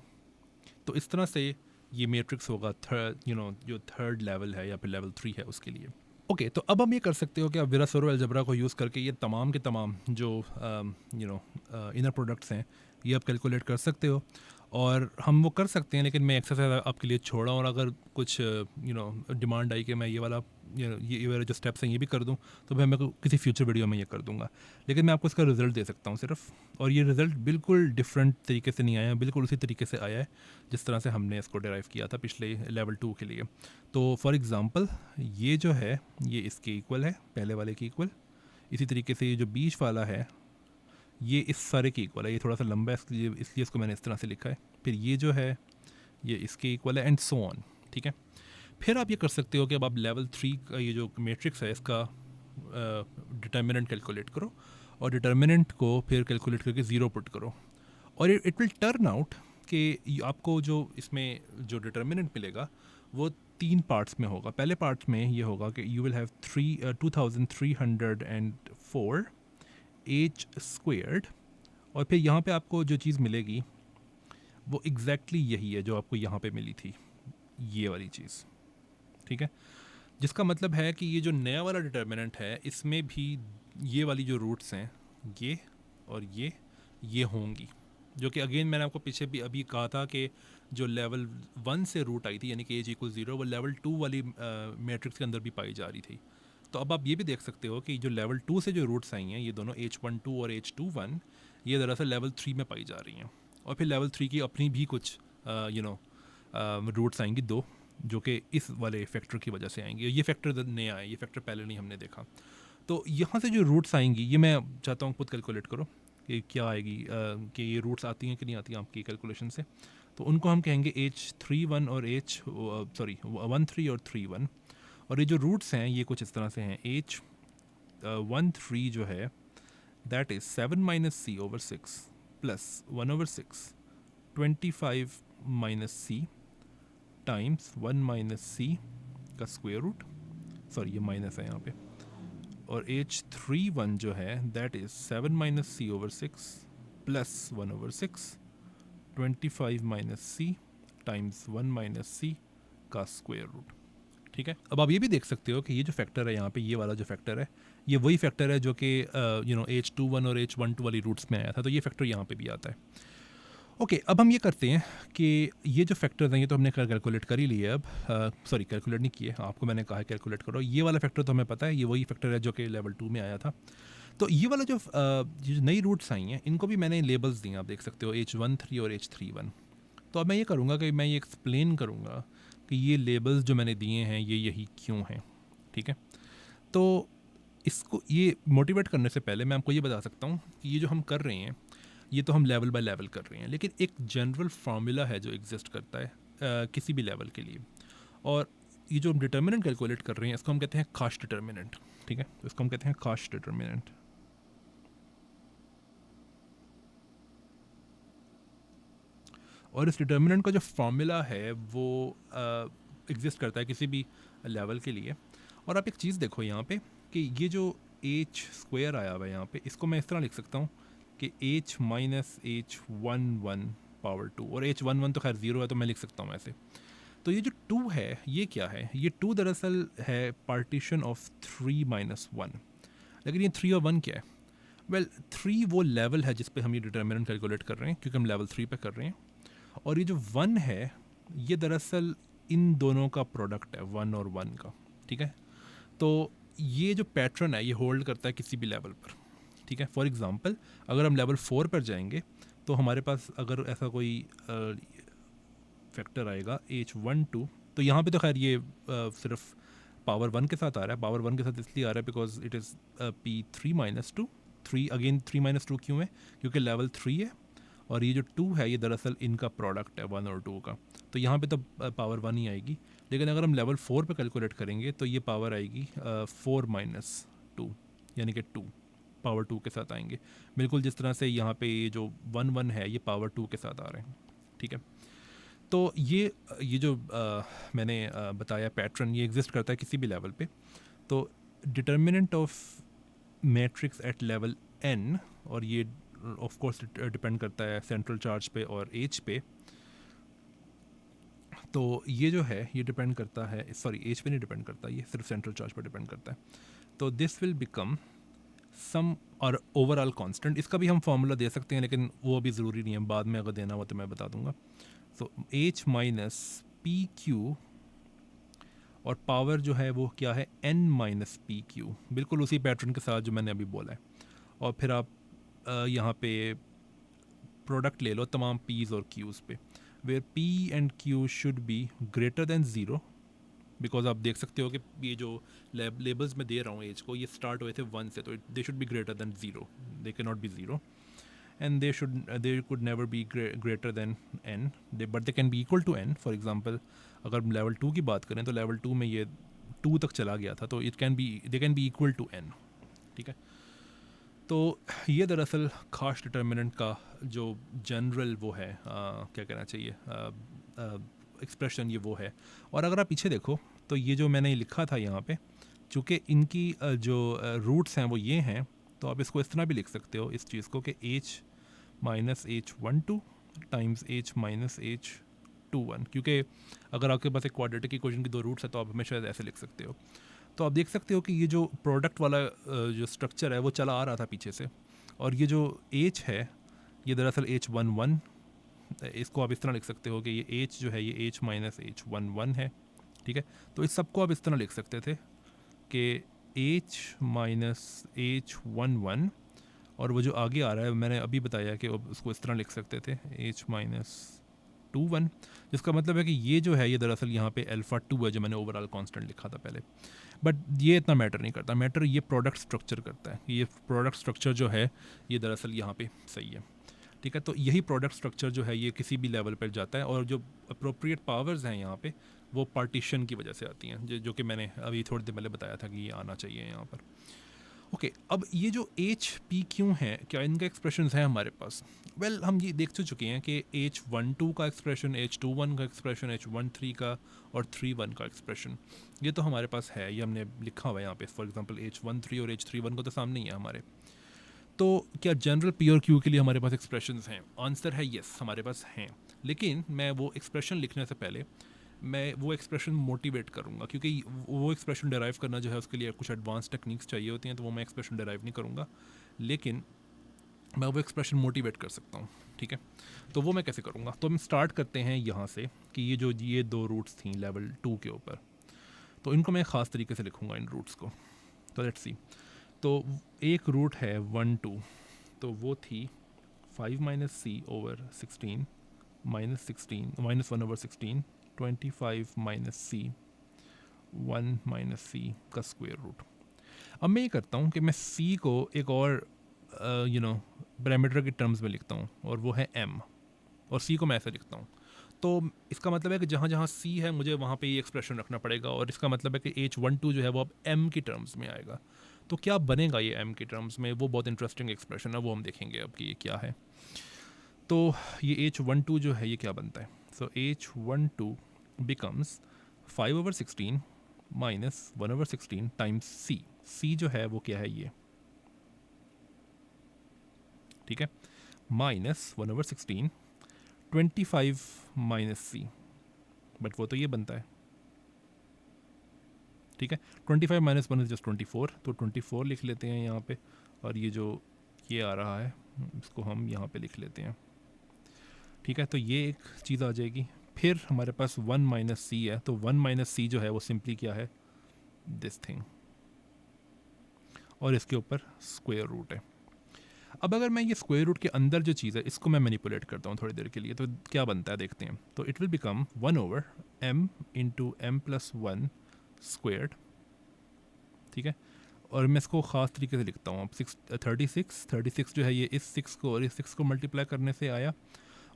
A: तो इस तरह से ये मैट्रिक्स होगा जो थर्ड लेवल है या फिर लेवल 3 है उसके लिए। ओके, तो अब हम ये कर सकते हो कि आप विरासोरो अलजबरा को यूज़ करके ये तमाम के तमाम जो इनर प्रोडक्ट्स हैं ये आप कैलकुलेट कर सकते हो, और हम वो कर सकते हैं, लेकिन मैं एक्सरसाइज आपके लिए छोड़ा, और अगर कुछ डिमांड आई कि मैं ये वाला ये वाले जो स्टेप्स हैं ये भी कर दूं, तो मैं किसी फ्यूचर वीडियो में ये कर दूंगा। लेकिन मैं आपको इसका रिज़ल्ट दे सकता हूँ सिर्फ, और ये रिज़ल्ट बिल्कुल डिफरेंट तरीके से नहीं आया, बिल्कुल उसी तरीके से आया है जिस तरह से हमने इसको डिराइव किया था पिछले लेवल 2 के लिए। तो फॉर एग्ज़ाम्पल ये जो है ये इसके इक्वल है, पहले वाले के इक्वल। इसी तरीके से ये जो बीच वाला है ये इस सारे के इक्वल है, ये थोड़ा सा लंबा है इसलिए इसको मैंने इस तरह से लिखा है। फिर ये जो है ये इसके इक्वल है, एंड सो ऑन, ठीक है। फिर आप ये कर सकते हो कि अब आप लेवल 3 का ये जो मैट्रिक्स है इसका डिटर्मिनेंट कैलकुलेट करो, और डिटर्मिनेंट को फिर कैलकुलेट करके ज़ीरो पुट करो, और इट विल टर्न आउट कि आपको जो इसमें जो डिटर्मिनेंट मिलेगा वो 3 पार्ट्स में होगा। पहले पार्ट में ये होगा कि you will have 2304 H squared, और फिर यहाँ पे आपको जो चीज़ मिलेगी वो एग्जैक्टली यही है जो आपको यहाँ पे मिली थी, ये वाली चीज़, ठीक है। जिसका मतलब है कि ये जो नया वाला डिटर्मिनेंट है इसमें भी ये वाली जो रूट्स हैं ये और ये होंगी, जो कि अगेन मैंने आपको पीछे भी अभी कहा था कि जो लेवल 1 से रूट आई थी यानी कि H=0 वो लेवल 2 वाली मैट्रिक्स के अंदर भी पाई जा रही थी। तो अब आप ये भी देख सकते हो कि जो लेवल 2 से जो रूट्स आई हैं ये दोनों H12 और H21 ये दरअसल लेवल 3 में पाई जा रही हैं, और फिर लेवल 3 की अपनी भी कुछ रूट्स आएंगी 2, जो कि इस वाले फैक्टर की वजह से आएंगी। ये फैक्टर नया है, ये फैक्टर पहले नहीं हमने देखा। तो यहाँ से जो रूट्स आएंगी ये मैं चाहता हूँ खुद कैलकुलेट करो कि क्या आएगी, कि ये रूट्स आती हैं कि नहीं आती हैं आपकी कैलकुलेशन से। तो उनको हम कहेंगे H31 और 13 और 31, और ये जो रूट्स हैं ये कुछ इस तरह से हैं। H13 जो है that is 7 - c/6 + 1/6 25 minus C times 1 minus C का स्क्वायर रूट, सॉरी ये माइनस है यहाँ पे, और H31 जो है that is 7 minus C over 6 plus 1 over 6, 25 minus C times 1 minus C का स्क्वायर रूट। ठीक है, अब आप ये भी देख सकते हो कि ये जो फैक्टर है यहाँ पे, ये वाला जो फैक्टर है, ये वही फैक्टर है जो कि H21 और H12 वाली रूट्स में आया था, तो ये फैक्टर यहाँ पे भी आता है। ओके, अब हम ये करते हैं कि ये जो फैक्टर्स हैं ये तो हमने कैलकुलेट कर ही लिए, अब सॉरी कैलकुलेट नहीं किए, आपको मैंने कहा है कैलकुलेट करो। ये वाला फैक्टर तो हमें पता है, ये वही फैक्टर है जो कि लेवल 2 में आया था। तो ये वाला जो नई रूट्स आई हैं इनको भी मैंने लेबल्स दिए, आप देख सकते हो H13 और H31। तो अब मैं ये करूँगा कि मैं ये एक्सप्लेन करूँगा कि ये लेबल्स जो मैंने दिए हैं ये यही क्यों हैं। ठीक है, तो इसको ये मोटिवेट करने से पहले मैं आपको ये बता सकता हूँ कि ये जो हम कर रहे हैं ये तो हम लेवल बाय लेवल कर रहे हैं, लेकिन एक जनरल फार्मूला है जो एग्जिस्ट करता है किसी भी लेवल के लिए, और ये जो हम डिटर्मिनेंट कैलकुलेट कर रहे हैं इसको हम कहते हैं खास डिटर्मिनेंट। ठीक है, तो इसको हम कहते हैं खास डिटर्मिनेंट। और इस डिटर्मिनेंट का जो फार्मूला है वो एग्जिस्ट करता है किसी भी लेवल के लिए। और आप एक चीज़ देखो यहाँ पे कि ये जो एच स्क्वायर आया हुआ है यहाँ पे, इसको मैं इस तरह लिख सकता हूँ कि एच माइनस H11 पावर 2, और H11 तो खैर ज़ीरो है तो मैं लिख सकता हूँ ऐसे। तो ये जो 2 है ये क्या है, ये 2 दरअसल है पार्टीशन ऑफ 3 माइनस 1। लेकिन ये 3 और 1 क्या है? वेल 3 वो लेवल है जिस पे हम ये डिटर्मिनेंट कैलकुलेट कर रहे हैं क्योंकि हम लेवल 3 पे कर रहे हैं, और ये जो 1 है ये दरअसल इन दोनों का प्रोडक्ट है, 1 और 1 का। ठीक है, तो ये जो पैटर्न है ये होल्ड करता है किसी भी लेवल पर। ठीक है, फॉर एग्जांपल अगर हम लेवल 4 पर जाएंगे तो हमारे पास अगर ऐसा कोई फैक्टर आएगा H12, तो यहाँ पे तो खैर ये सिर्फ पावर 1 के साथ आ रहा है। पावर 1 के साथ इसलिए आ रहा है because it is P3 minus 2। 3 again 3 minus 2 क्यों है? क्योंकि लेवल 3 है और ये जो 2 है ये दरअसल इनका प्रोडक्ट है 1 और 2 का, तो यहाँ पे तो पावर 1 ही आएगी। लेकिन अगर हम लेवल 4 पे कैलकुलेट करेंगे तो ये पावर आएगी 4 माइनस 2, यानी कि 2 पावर 2 के साथ आएंगे, बिल्कुल जिस तरह से यहाँ पे ये जो 1 1 है ये पावर 2 के साथ आ रहे हैं। ठीक है, तो ये जो मैंने बताया पैटर्न ये एग्जिस्ट करता है किसी भी लेवल पे। तो determinant of matrix at level n, और ये ऑफ कोर्स डिपेंड करता है सेंट्रल चार्ज पे और एज पे। तो ये जो है ये डिपेंड करता है, सॉरी एज पे नहीं डिपेंड करता, ये सिर्फ सेंट्रल चार्ज पर डिपेंड करता है। तो दिस विल बिकम सम और ओवरऑल कांस्टेंट। इसका भी हम फार्मूला दे सकते हैं लेकिन वो अभी ज़रूरी नहीं है, बाद में अगर देना हो तो मैं बता दूंगा। सो H माइनस पी क्यू, और पावर जो है वो क्या है n माइनस पी क्यू, बिल्कुल उसी पैटर्न के साथ जो मैंने अभी बोला है। और फिर आप यहाँ पे प्रोडक्ट ले लो तमाम p's और q's पे, where p and q should be greater than zero, because आप देख सकते हो कि ये जो लेबल्स में दे रहा हूँ एज को ये स्टार्ट हुए थे 1 से, तो they should be greater than zero, they can not be zero, and they could never be greater than n, but they can be equal to n. For example अगर लेवल 2 की बात करें तो लेवल 2 में ये 2 तक चला गया था, तो they can be equal to n। ठीक है, तो ये दरअसल खास डिटर्मिनेंट का जो जनरल वो है क्या कहना चाहिए एक्सप्रेशन, ये वो है। और अगर आप पीछे देखो तो ये जो मैंने लिखा था यहाँ पे, चूँकि इनकी जो रूट्स हैं वो ये हैं, तो आप इसको इस तरह भी लिख सकते हो इस चीज़ को कि H minus H12 times H minus H21, क्योंकि अगर आपके पास एक क्वाड्रेटिक इक्वेशन की दो रूट्स है तो आप हमेशा ऐसे लिख सकते हो। तो आप देख सकते हो कि ये जो प्रोडक्ट वाला जो स्ट्रक्चर है वो चला आ रहा था पीछे से, और ये जो H है ये दरअसल H11, इसको आप इस तरह लिख सकते हो कि ये H जो है ये H माइनस H11 है। ठीक है, तो इस सबको आप इस तरह लिख सकते थे कि H माइनस H11, और वो जो आगे आ रहा है मैंने अभी बताया कि उसको इस तरह लिख सकते थे H माइनस 21, जिसका मतलब है कि ये जो है ये दरअसल यहाँ पे अल्फ़ा 2 है जो मैंने ओवरऑल कांस्टेंट लिखा था पहले। बट ये इतना मैटर नहीं करता, मैटर ये प्रोडक्ट स्ट्रक्चर करता है। ये प्रोडक्ट स्ट्रक्चर जो है ये दरअसल यहाँ पे सही है। ठीक है, तो यही प्रोडक्ट स्ट्रक्चर जो है ये किसी भी लेवल पर जाता है, और जो अप्रोप्रिएट पावर्स हैं यहाँ पे वो पार्टीशन की वजह से आती हैं, जो कि मैंने अभी थोड़ी देर पहले बताया था कि ये आना चाहिए यहाँ पर। ओके अब ये जो एच पी क्यों है, क्या इनका एक्सप्रेशन है हमारे पास? वेल हम ये देख चुके हैं कि H12 का एक्सप्रेशन, H21 का एक्सप्रेशन, H13 का और 31 का एक्सप्रेशन ये तो हमारे पास है, ये हमने लिखा हुआ है यहाँ पे। फॉर एग्जांपल H13 और H31 को तो सामने ही है हमारे। तो क्या जनरल पी और क्यू के लिए हमारे पास एक्सप्रेशंस हैं? आंसर है येस, हमारे पास हैं। लेकिन मैं वो एक्सप्रेशन लिखने से पहले मैं वो एक्सप्रेशन मोटिवेट करूँगा, क्योंकि वो एक्सप्रेशन डिराइव करना जो है उसके लिए कुछ एडवांस टेक्निक्स चाहिए होती हैं, तो वो मैं एक्सप्रेशन डिराइव नहीं करूँगा, लेकिन मैं वो एक्सप्रेशन मोटिवेट कर सकता हूँ। ठीक है, तो वो मैं कैसे करूँगा? तो हम स्टार्ट करते हैं यहाँ से कि ये दो रूट्स थी लेवल 2 के ऊपर, तो इनको मैं ख़ास तरीके से लिखूँगा इन रूट्स को। तो लेट्स सी, तो एक रूट है 1 2, तो वो थी 5 minus C over 16 minus 16 minus 1 over 16 25 minus C 1 minus C का स्क्वायर रूट। अब मैं ये करता हूँ कि मैं सी को एक और पैरामीटर के टर्म्स में लिखता हूँ, और वो है m, और सी को मैं ऐसे लिखता हूँ। तो इसका मतलब है कि जहाँ जहाँ सी है मुझे वहाँ पे ये एक्सप्रेशन रखना पड़ेगा, और इसका मतलब है कि H12 जो है वो अब m की टर्म्स में आएगा। तो क्या बनेगा ये m की टर्म्स में, वो बहुत इंटरेस्टिंग एक्सप्रेशन है, वो हम देखेंगे अब कि ये क्या है। तो ये H12 जो है ये क्या बनता है? So H12 becomes 5 over 16 minus 1 over 16 times C. C जो है वो क्या है ये, ठीक है, minus 1 over 16 25 minus C, but वो तो ये बनता है। ठीक है, 25 माइनस 1 इज जस्ट 24, तो 24 लिख लेते हैं यहाँ पे, और ये जो ये आ रहा है इसको हम यहाँ पे लिख लेते हैं। ठीक है, तो ये एक चीज़ आ जाएगी। फिर हमारे पास 1 माइनस सी है, तो 1 माइनस सी जो है वो सिंपली क्या है, दिस थिंग, और इसके ऊपर स्क्वायर रूट है। अब अगर मैं ये स्क्वायर रूट के अंदर जो चीज़ है इसको मैं मैनिपुलेट करता हूँ थोड़ी देर के लिए, तो क्या बनता है देखते हैं। तो it will become 1 over m into m plus 1 squared. ठीक है, और मैं इसको ख़ास तरीके से लिखता हूँ। अब 36 जो है ये इस 6 को और इस 6 को मल्टीप्लाई करने से आया,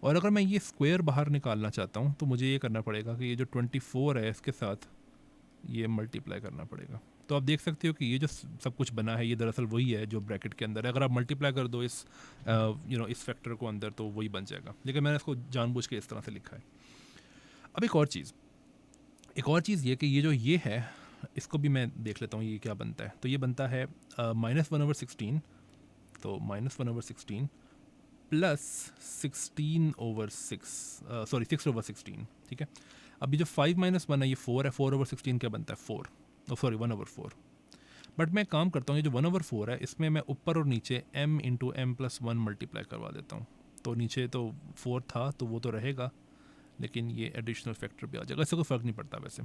A: और अगर मैं ये स्क्वायर बाहर निकालना चाहता हूँ तो मुझे ये करना पड़ेगा कि ये जो 24 है इसके साथ ये मल्टीप्लाई करना पड़ेगा। तो आप देख सकते हो कि ये जो सब कुछ बना है ये दरअसल वही है जो ब्रैकेट के अंदर है। अगर आप मल्टीप्लाई कर दो इस इस फैक्टर को अंदर तो वही बन जाएगा, लेकिन मैंने इसको जानबूझ के इस तरह से लिखा है। अब एक और चीज़ ये कि ये जो ये है इसको भी मैं देख लेता हूँ ये क्या बनता है। तो ये बनता है माइनस 1 ओवर 16, तो minus 1 over 16 plus 16 over 6, sorry 6 over 16। ठीक है, अभी जो 5 माइनस 1 है ये 4 है, 4 ओवर 16 क्या बनता है 4, सॉरी 1 ओवर 4। बट मैं काम करता हूँ ये जो 1 ओवर 4 है इसमें मैं ऊपर और नीचे m into m plus 1 multiply करवा देता हूँ। तो नीचे तो 4 था तो वो तो रहेगा, लेकिन ये एडिशनल फैक्टर भी आ जाएगा, इससे कोई फ़र्क नहीं पड़ता वैसे।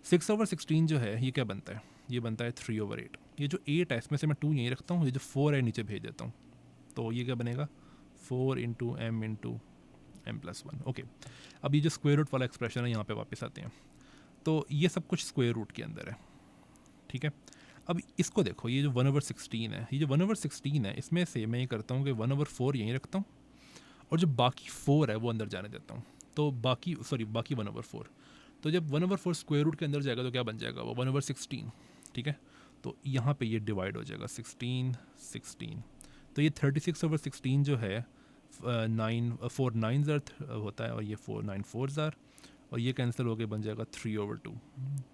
A: 6 ओवर 16 जो है ये क्या बनता है, ये बनता है 3 ओवर 8। ये जो 8 है इसमें से मैं 2 यहीं रखता हूँ, ये जो 4 है नीचे भेज देता हूँ, तो ये क्या बनेगा 4 इंटू एम प्लस 1। ओके, अब ये जो स्क्वायर रूट वाला एक्सप्रेशन है यहाँ पे वापस आते हैं। तो ये सब कुछ स्क्वायर रूट के अंदर है। ठीक है, अब इसको देखो, ये जो 1 ओवर 16 है, ये जो 1 ओवर 16 है इसमें से मैं ये करता हूँ कि 1 ओवर 4 यहीं रखता हूँ, और जो बाकी 4 है वो अंदर जाने देता हूँ। तो बाकी 1 ओवर 4, तो जब 1 ओवर 4 स्क्वायर रूट के अंदर जाएगा तो क्या बन जाएगा वो 1 ओवर 16। ठीक है, तो यहाँ पे ये डिवाइड हो जाएगा 16। तो ये 36 ओवर 16 जो है 4 9 होता है, और ये 4 9 4 और ये कैंसिल हो के बन जाएगा 3 ओवर 2।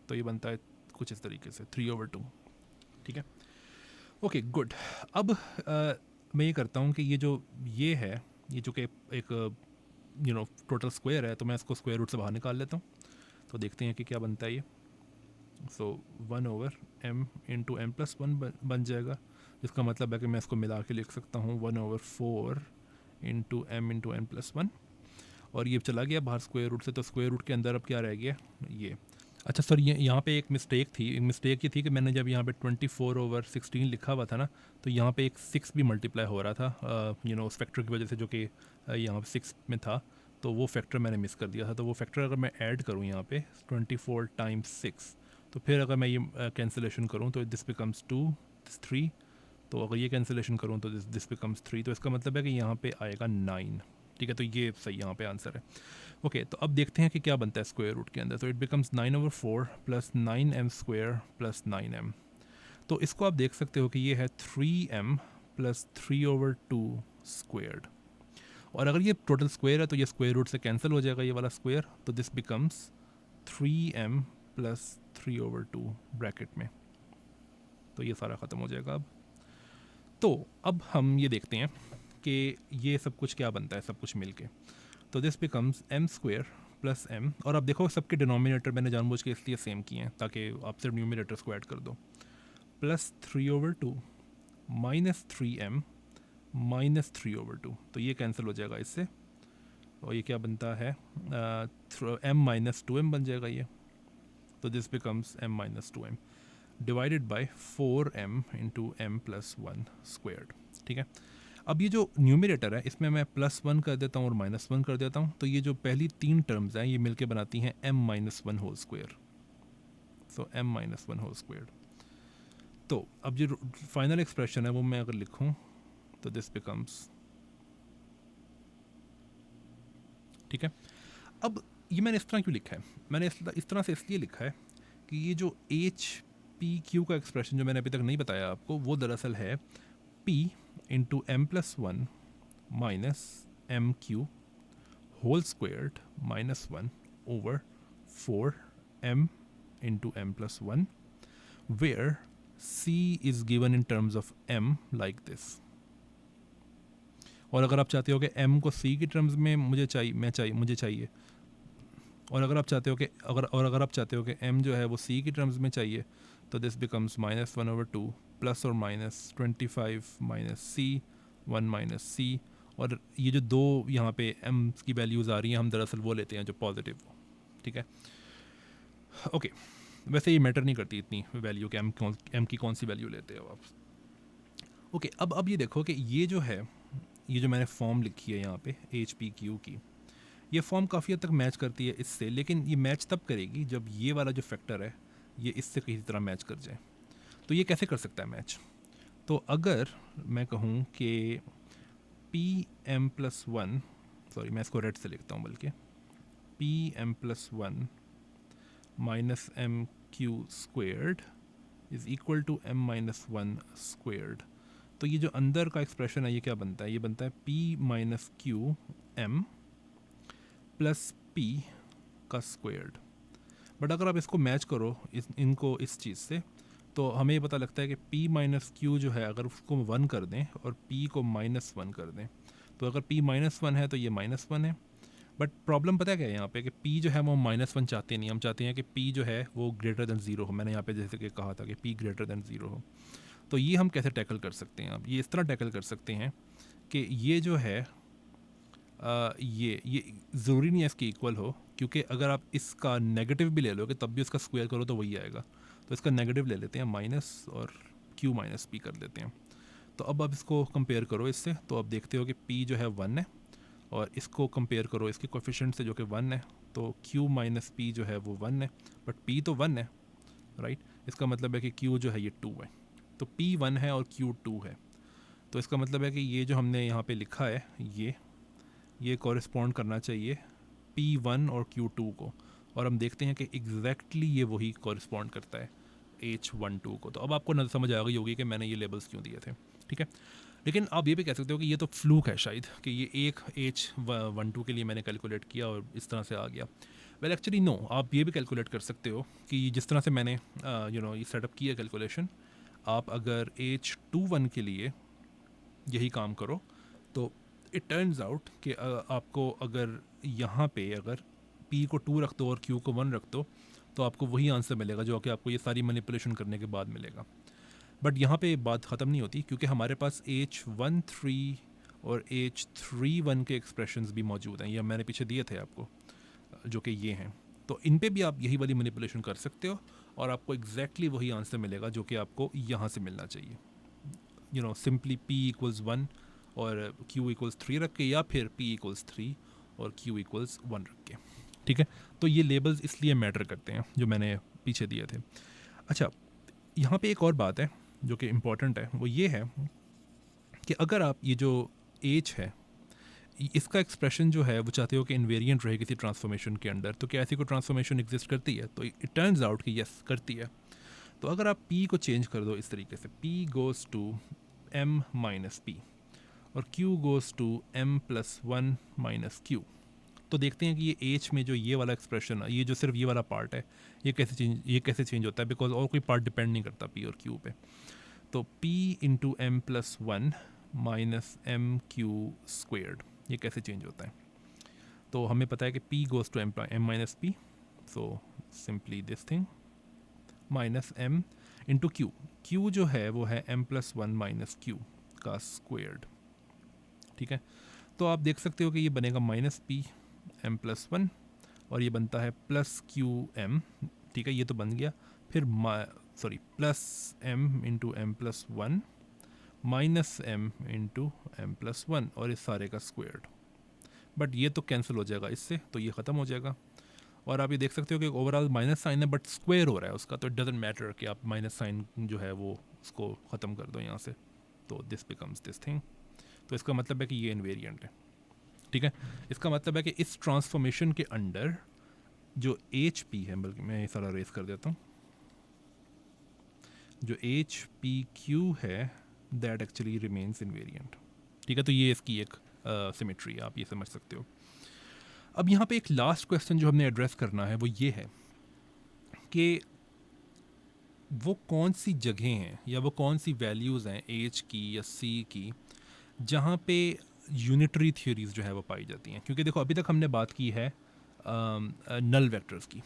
A: तो ये बनता है कुछ इस तरीके से 3 ओवर 2। ठीक है, ओके गुड। अब मैं ये करता हूँ कि ये है ये जो कि एक टोटल स्क्वायर है, तो मैं इसको स्क्वायर रूट से बाहर निकाल लेता हूँ। तो देखते हैं कि क्या बनता है ये। So 1 over m into m plus 1 बन जाएगा, जिसका मतलब है कि मैं इसको मिला के लिख सकता हूँ 1 ओवर 4 इंटू एम प्लस 1, और ये चला गया बाहर स्क्वायर रूट से। तो स्क्वायर रूट के अंदर अब क्या रह गया ये। अच्छा सर, ये यहाँ पे एक मिस्टेक थी। मिस्टेक ये थी कि मैंने जब यहाँ पे 24 ओवर 16 लिखा हुआ था ना, तो यहाँ पे एक 6 भी मल्टीप्लाई हो रहा था उस फैक्टर की वजह से, जो कि यहाँ पे 6 में था, तो वो फैक्टर मैंने मिस कर दिया था। तो वो फैक्टर अगर मैं ऐड करूँ यहाँ पे 24 टाइम्स 6, तो फिर अगर मैं ये कैंसिलेशन करूँ तो दिस बिकम्स 2, दिस 3, तो अगर ये कैंसिलेशन करूँ तो दिस बिकम्स 3, तो इसका मतलब है कि यहाँ पे आएगा 9। ठीक है, तो ये सही यहाँ पे आंसर है। ओके, तो अब देखते हैं कि क्या बनता है स्क्वायर रूट के अंदर। तो it becomes 9 over 4 plus 9m square plus 9m। तो इसको आप देख सकते हो कि ये है 3m प्लस 3/2 स्क्वेयर्ड, और अगर ये टोटल स्क्वायर है तो ये स्क्वायर रूट से कैंसिल हो जाएगा ये वाला स्क्वायर, तो this becomes 3m plus 3/2 bracket में, तो ये सारा ख़त्म हो जाएगा अब। तो अब हम ये देखते हैं कि ये सब कुछ क्या बनता है सब कुछ मिलके, तो this becomes m square plus m, और अब देखो सबके डिनोमिनेटर मैंने जानबूझ के इसलिए सेम किए हैं ताकि आप सिर्फ न्यूमिनेटर्स को ऐड कर दो, प्लस 3/2 माइनस 3m माइनस 3/2, तो ये कैंसिल हो जाएगा इससे, और ये क्या बनता है m माइनस 2m बन जाएगा ये, तो this becomes m minus 2m divided by 4m into m plus 1 squared. ठीक है, अब ये जो न्यूमिनेटर है इसमें मैं +1 कर देता हूँ और -1 कर देता हूँ, तो ये जो पहली 3 टर्म्स हैं ये मिलके बनाती हैं m माइनस 1 होल स्क्वेयर, सो m माइनस 1 होल स्क्वेयर्ड। तो अब जो फाइनल एक्सप्रेशन है वो मैं अगर लिखूँ तो दिस बिकम्स, ठीक है। अब ये मैंने इस तरह क्यों लिखा है, मैंने इस तरह से इसलिए लिखा है कि ये जो HPQ का एक्सप्रेशन जो मैंने अभी तक नहीं बताया आपको, वो दरअसल है P into m plus 1 minus MQ whole squared minus 1 over 4m into m plus 1, where C is given in terms of m like this. और अगर आप चाहते हो कि m को c की टर्म्स में मुझे चाहिए, और अगर आप चाहते हो कि m जो है वो c की टर्म्स में चाहिए, तो दिस बिकम्स -1/2 प्लस और minus 25 minus c 1 minus c, और ये जो दो यहाँ पे m की वैल्यूज़ आ रही हैं हम दरअसल वो लेते हैं जो पॉजिटिव हो। ठीक है, ओके, वैसे ये मैटर नहीं करती इतनी वैल्यू कि m की कौन सी वैल्यू लेते हो आप। ओके, अब ये देखो कि ये जो मैंने फॉर्म लिखी है यहाँ पे HPQ की, ये फॉर्म काफ़ी हद तक मैच करती है इससे, लेकिन ये मैच तब करेगी जब ये वाला जो फैक्टर है ये इससे किसी तरह मैच कर जाए। तो ये कैसे कर सकता है मैच, तो अगर मैं कहूँ कि PM प्लस 1, सॉरी मैं इसको रेड से लिखता हूँ बल्कि, PM plus 1 minus MQ squared is equal to m minus 1 squared, तो ये जो अंदर का एक्सप्रेशन है ये क्या बनता है, ये बनता है P minus Q m plus P का स्क्वेयर्ड। बट अगर आप इसको मैच करो इनको इस चीज़ से, तो हमें ये पता लगता है कि P माइनस क्यू जो है अगर उसको 1 कर दें और P को -1 कर दें, तो अगर P -1 है तो ये -1 है। बट प्रॉब्लम पता है क्या है यहाँ पे कि P जो है वो -1 चाहते नहीं, हम चाहते हैं कि P जो है वो ग्रेटर देन 0 हो। मैंने यहाँ पे जैसे कि कहा था कि P ग्रेटर देन 0 हो। तो ये हम कैसे टैकल कर सकते हैं, अब ये इस तरह टैकल कर सकते हैं कि ये जो है ये ज़रूरी नहीं है इसके इक्वल हो, क्योंकि अगर आप इसका नेगेटिव भी ले लो कि तब भी उसका स्क्वायर करो तो वही आएगा। तो इसका नेगेटिव ले लेते हैं माइनस और Q माइनस P कर देते हैं। तो अब आप इसको कंपेयर करो इससे, तो आप देखते हो कि P जो है 1 है, और इसको कंपेयर करो इसके कोफिशिएंट से जो कि 1 है, तो Q माइनस P जो है वो 1 है, बट P तो 1 है, राइट। इसका मतलब है कि Q जो है ये 2 है, तो P 1 है और Q 2 है। तो इसका मतलब है कि ये जो हमने यहाँ पे लिखा है ये कॉरिस्पॉन्ड करना चाहिए P1 और Q2 को, और हम देखते हैं कि एग्जैक्टली ये वही कॉरिस्पॉन्ड करता है H12 को। तो अब आपको नज़र समझ आ गई होगी कि मैंने ये लेबल्स क्यों दिए थे, ठीक है। लेकिन आप ये भी कह सकते हो कि ये तो फ्लूक है शायद, कि ये एक H12 के लिए मैंने कैलकुलेट किया और इस तरह से आ गया। वेल एक्चुअली नो, आप ये भी कैलकुलेट कर सकते हो कि जिस तरह से मैंने ये सेटअप किया कैलकुलेशन, आप अगर H21 के लिए यही काम करो तो इट टर्न्स आउट कि आपको अगर यहाँ पे अगर P को 2 रख दो और Q को 1 रख दो, तो आपको वही आंसर मिलेगा जो कि आपको ये सारी मैनिपुलेशन करने के बाद मिलेगा। बट यहाँ पे बात ख़त्म नहीं होती, क्योंकि हमारे पास H13 और H31 के एक्सप्रेशंस भी मौजूद हैं, ये मैंने पीछे दिए थे आपको, जो कि ये हैं। तो इन पे भी आप यही वाली मैनिपुलेशन कर सकते हो और आपको एग्जैक्टली वही आंसर मिलेगा जो कि आपको यहाँ से मिलना चाहिए। सिंपली P इक्वल्स 1 और Q इक्वल्स 3 रख के, या फिर P इक्वल्स 3 और Q इक्वल्स 1 रख के, ठीक है। तो ये लेबल्स इसलिए मैटर करते हैं जो मैंने पीछे दिए थे। अच्छा, यहाँ पे एक और बात है जो कि इम्पॉर्टेंट है, वो ये है कि अगर आप ये जो H है इसका एक्सप्रेशन जो है वो चाहते हो कि इन्वेरिएंट रहे किसी ट्रांसफॉर्मेशन के अंदर, तो क्या ऐसी कोई ट्रांसफॉर्मेशन एग्जिस्ट करती है? तो इट टर्न्स आउट कि यस करती है। तो अगर आप p को चेंज कर दो इस तरीके से, p goes to m minus p और q goes to m plus one minus q, तो देखते हैं कि ये h में जो ये वाला एक्सप्रेशन है, ये जो सिर्फ ये वाला पार्ट है, ये कैसे चेंज होता है, बिकॉज और कोई पार्ट डिपेंड नहीं करता p और q पे। तो p into m plus one minus m q squared, ये कैसे चेंज होता है? तो हमें पता है कि p goes to m minus p, so simply this thing minus m into q, q जो है वो है m plus one minus q का स्क्वेयर्ड। ठीक है, तो आप देख सकते हो कि ये बनेगा minus p m plus one और ये बनता है प्लस क्यू m। ठीक है, ये तो बन गया। फिर plus m into m plus one minus m into m plus one और इस सारे का स्क्वेयर्ड। बट ये तो कैंसिल हो जाएगा इससे, तो ये ख़त्म हो जाएगा। और आप ये देख सकते हो कि ओवरऑल माइनस साइन है बट स्क्वायर हो रहा है उसका, तो इट डजेंट मैटर कि आप माइनस साइन जो है वो उसको ख़त्म कर दो यहाँ से, तो दिस बिकम्स दिस थिंग। तो इसका मतलब है कि ये इन्वेरिएंट है। ठीक है, इसका मतलब है कि इस ट्रांसफॉर्मेशन के अंडर जो एच पी है, बल्कि मैं ये सारा रेस कर देता हूँ, जो एच पी क्यू है दैट एक्चुअली रिमेन्स इन्वेरिएंट। ठीक है, तो ये इसकी एक सिमेट्री है, आप ये समझ सकते हो। अब यहाँ पे एक लास्ट क्वेश्चन जो हमने एड्रेस करना है वो ये है कि वो कौन सी जगहें हैं या वो कौन सी वैल्यूज़ हैं एच की या सी की जहाँ पे यूनिटरी थ्योरीज जो है वो पाई जाती हैं। क्योंकि देखो, अभी तक हमने बात की है नल वेक्टर्स की,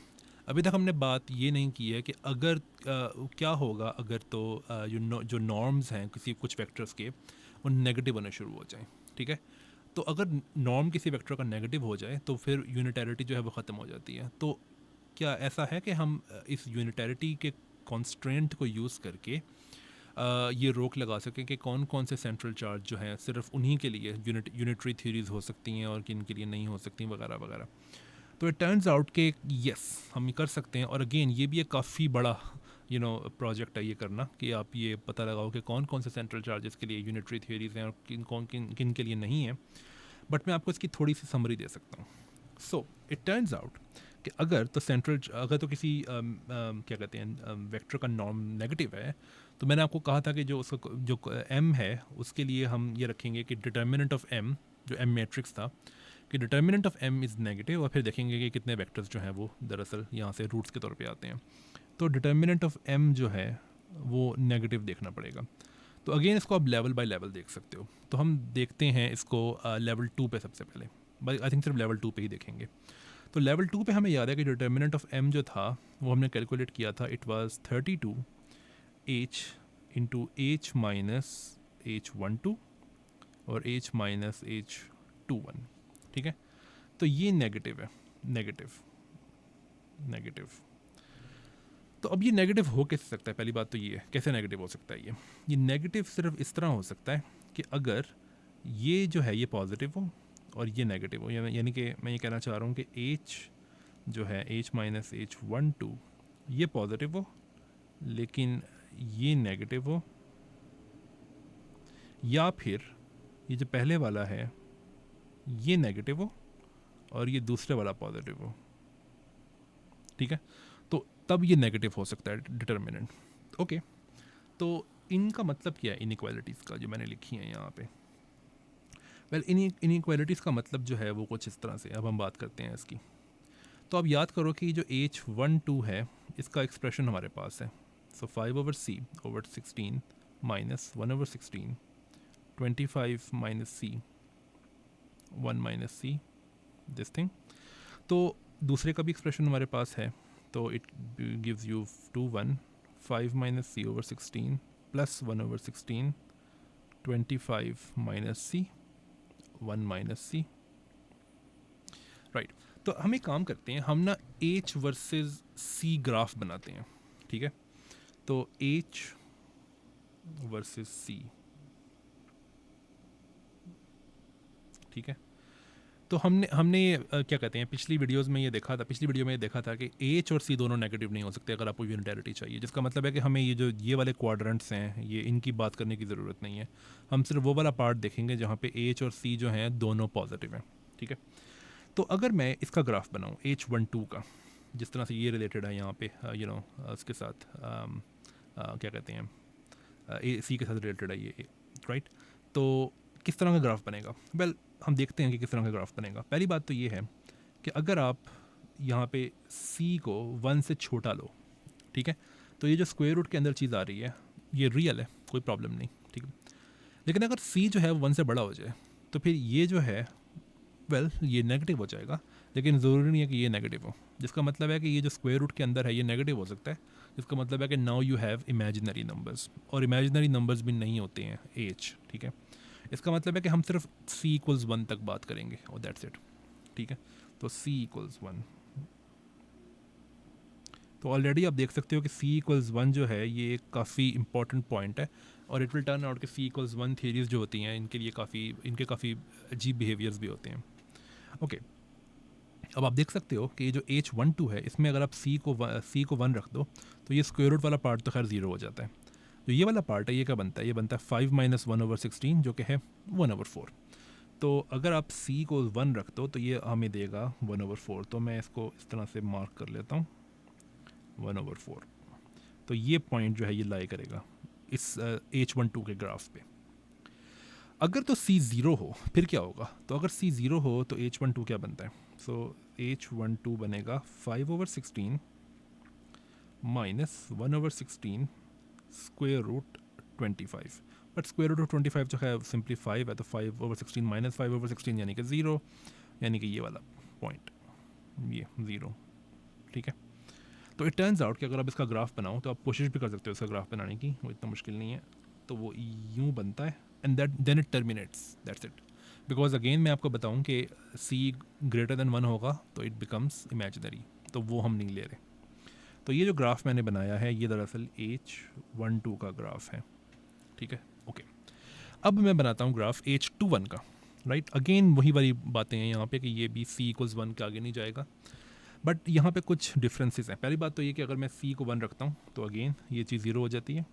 A: अभी तक हमने बात ये नहीं की है कि अगर क्या होगा अगर तो जो नॉर्म्स हैं किसी कुछ वेक्टर्स के वो नेगेटिव होने शुरू हो जाएं। ठीक है, तो अगर नॉर्म किसी वेक्टर का नेगेटिव हो जाए तो फिर यूनिटैरिटी जो है वो ख़त्म हो जाती है। तो क्या ऐसा है कि हम इस यूनिटैरिटी के कॉन्स्ट्रेंट को यूज़ करके ये रोक लगा सकें कि कौन कौन से सेंट्रल चार्ज जो हैं सिर्फ उन्हीं के लिए यूनिटरी थ्योरीज हो सकती हैं और किन के लिए नहीं हो सकती वगैरह वगैरह? तो इट टर्न्स आउट कि यस, हम ये कर सकते हैं। और अगेन ये भी एक काफ़ी बड़ा प्रोजेक्ट है ये करना, कि आप ये पता लगाओ कि कौन कौन से सेंट्रल चार्जेस के लिए यूनिटरी थ्योरीज हैं और किन के लिए नहीं है। बट मैं आपको इसकी थोड़ी सी समरी दे सकता हूँ। सो इट टर्न्स आउट कि अगर तो किसी क्या कहते हैं वेक्टर का नॉर्म नेगेटिव है, तो मैंने आपको कहा था कि जो उसका जो m है उसके लिए हम ये रखेंगे कि डिटर्मिनेंट ऑफ m, जो m मैट्रिक्स था, कि determinant of m is negative, और फिर देखेंगे कि कितने वेक्टर्स जो हैं वो दरअसल यहाँ से रूट्स के तौर पे आते हैं। तो डिटर्मिनेंट ऑफ m जो है वो नेगेटिव देखना पड़ेगा। तो अगेन इसको आप लेवल बाय लेवल देख सकते हो। तो हम देखते हैं इसको लेवल 2 पे सबसे पहले, आई थिंक सिर्फ लेवल 2 पे ही देखेंगे। तो लेवल 2 पे हमें याद है कि डिटर्मिनेंट ऑफ m जो था वो हमने कैलकुलेट किया था, it was 32 h into h minus h12 और h माइनस h21। ठीक है, तो ये नेगेटिव है, नेगेटिव नेगेटिव। तो अब ये नेगेटिव हो कैसे सकता है? पहली बात तो ये है, कैसे नेगेटिव हो सकता है ये नेगेटिव सिर्फ इस तरह हो सकता है कि अगर ये जो है ये पॉजिटिव हो और ये नेगेटिव हो, यानी कि मैं ये कहना चाह रहा हूँ कि h जो है h माइनस h12 ये पॉजिटिव हो लेकिन ये नेगेटिव हो, या फिर ये जो पहले वाला है ये नेगेटिव हो और ये दूसरे वाला पॉजिटिव हो। ठीक है, तो तब ये नेगेटिव हो सकता है डिटर्मिनेंट। ओके, तो इनका मतलब क्या है इनइक्वालिटीज़ का जो मैंने लिखी है यहाँ पे? वेल, इनइक्वालिटीज़ का मतलब जो है वो कुछ इस तरह से, अब हम बात करते हैं इसकी। तो आप याद करो कि जो h12 है इसका एक्सप्रेशन हमारे पास है, सो 5/c over 16 minus 1/16, 25 minus c 1 minus c, this thing. तो दूसरे का भी एक्सप्रेशन हमारे पास है, तो it gives you 2 1 5 minus c over 16 plus 1/16, 25 minus c 1 minus c। Right, तो हम एक काम करते हैं, हम ना h वर्सेस c ग्राफ बनाते हैं। ठीक है, तो h वर्सेस c, ठीक है। तो हमने क्या कहते हैं पिछली वीडियो में ये देखा था कि h और c दोनों नेगेटिव नहीं हो सकते अगर आपको यूनिटैरिटी चाहिए, जिसका मतलब है कि हमें ये वाले क्वाड्रेंट्स हैं ये इनकी बात करने की ज़रूरत नहीं है। हम सिर्फ वो वाला पार्ट देखेंगे जहाँ पे h और c जो हैं दोनों पॉजिटिव हैं। ठीक है, तो अगर मैं इसका ग्राफ बनाऊँ h12 का, जिस तरह से ये रिलेटेड है यहाँ पे उसके साथ क्या कहते हैं, ए सी के साथ रिलेटेड है ये, राइट। तो किस तरह का ग्राफ बनेगा? वेल, हम देखते हैं कि किस तरह का ग्राफ बनेगा। पहली बात तो ये है कि अगर आप यहाँ पे सी को 1 से छोटा लो, ठीक है, तो ये जो स्क्वायर रूट के अंदर चीज़ आ रही है ये रियल है, कोई प्रॉब्लम नहीं, ठीक है। लेकिन अगर सी जो है 1 से बड़ा हो जाए तो फिर ये जो है वेल ये नेगेटिव हो जाएगा, लेकिन ज़रूरी नहीं है कि ये नेगेटिव हो। जिसका मतलब है कि ये जो स्क्वायर रूट के अंदर है ये नेगेटिव हो सकता है। जिसका मतलब है कि now you have imaginary numbers, और इमेजिनरी नंबर्स भी नहीं होते हैं एच, ठीक है। इसका मतलब है कि हम सिर्फ सी इक्वल्स 1 तक बात करेंगे और दैट्स इट, ठीक है। तो सी इक्वल्स 1, तो ऑलरेडी आप देख सकते हो कि सी इक्वल्स 1 जो है ये एक काफ़ी इंपॉर्टेंट पॉइंट है, और इट विल टर्न आउट कि सी इक्वल्स 1 थियरीज जो होती हैं इनके लिए काफ़ी अजीब बिहेवियर्स भी होते हैं। ओके, अब आप देख सकते हो कि ये जो H12 है इसमें अगर आप C को 1 रख दो तो ये स्क्वायर रूट वाला पार्ट तो खैर 0 हो जाता है। जो ये वाला पार्ट है ये क्या बनता है? ये बनता है 5 माइनस 1/16 जो कि है 1/4। तो अगर आप C को 1 रख दो तो ये हमें देगा 1/4। तो मैं इसको इस तरह से मार्क कर लेता हूँ 1/4। तो ये पॉइंट जो है ये लाई करेगा इस H12 के ग्राफ पे। अगर तो C 0 हो फिर क्या होगा? तो अगर C 0 हो तो H12 क्या बनता है? सो H12 बनेगा 5/16 minus 1/16 square root 25। But square root of 25 जो है सिंपली 5 है, तो 5/16 माइनस 5/16 यानी कि 0, यानी कि ये वाला पॉइंट ये 0, ठीक है। तो इट टर्न्स आउट कि अगर आप इसका ग्राफ बनाओ तो आप कोशिश भी कर सकते हो इसका ग्राफ बनाने की, वो इतना मुश्किल नहीं है। तो वो यूँ बनता है and then it terminates, that's it. Because again मैं आपको बताऊं कि C ग्रेटर देन 1 होगा तो इट बिकम्स इमेजिनरी, तो वो हम नहीं ले रहे। तो ये जो ग्राफ मैंने बनाया है ये दरअसल H12 का ग्राफ है, ठीक है। ओके, अब मैं बनाता हूँ ग्राफ H21 का, राइट। अगेन वही वाली बातें हैं यहाँ पे कि ये भी C इक्वल्स 1 के आगे नहीं जाएगा, बट यहाँ पे कुछ डिफरेंसेस हैं। पहली बात तो ये कि अगर मैं C को 1 रखता हूँ तो अगेन ये चीज़ 0 हो जाती है,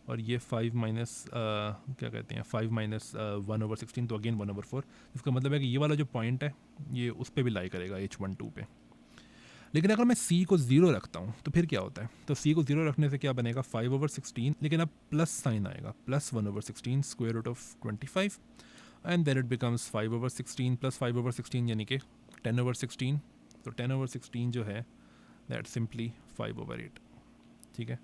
A: और ये 5 माइनस क्या कहते हैं 5 माइनस 1/16 तो अगेन 1/4। इसका मतलब है कि ये वाला जो पॉइंट है ये उस पर भी लाई करेगा H12 पे। लेकिन अगर मैं C को 0 रखता हूँ तो फिर क्या होता है? तो C को 0 रखने से क्या बनेगा 5/16, लेकिन अब प्लस साइन आएगा, plus 1/16 square root of 25, and then it becomes 5/16 plus 5/16 यानी कि 10/16। तो 10/16 जो है दैट सिंपली 5/8, ठीक है।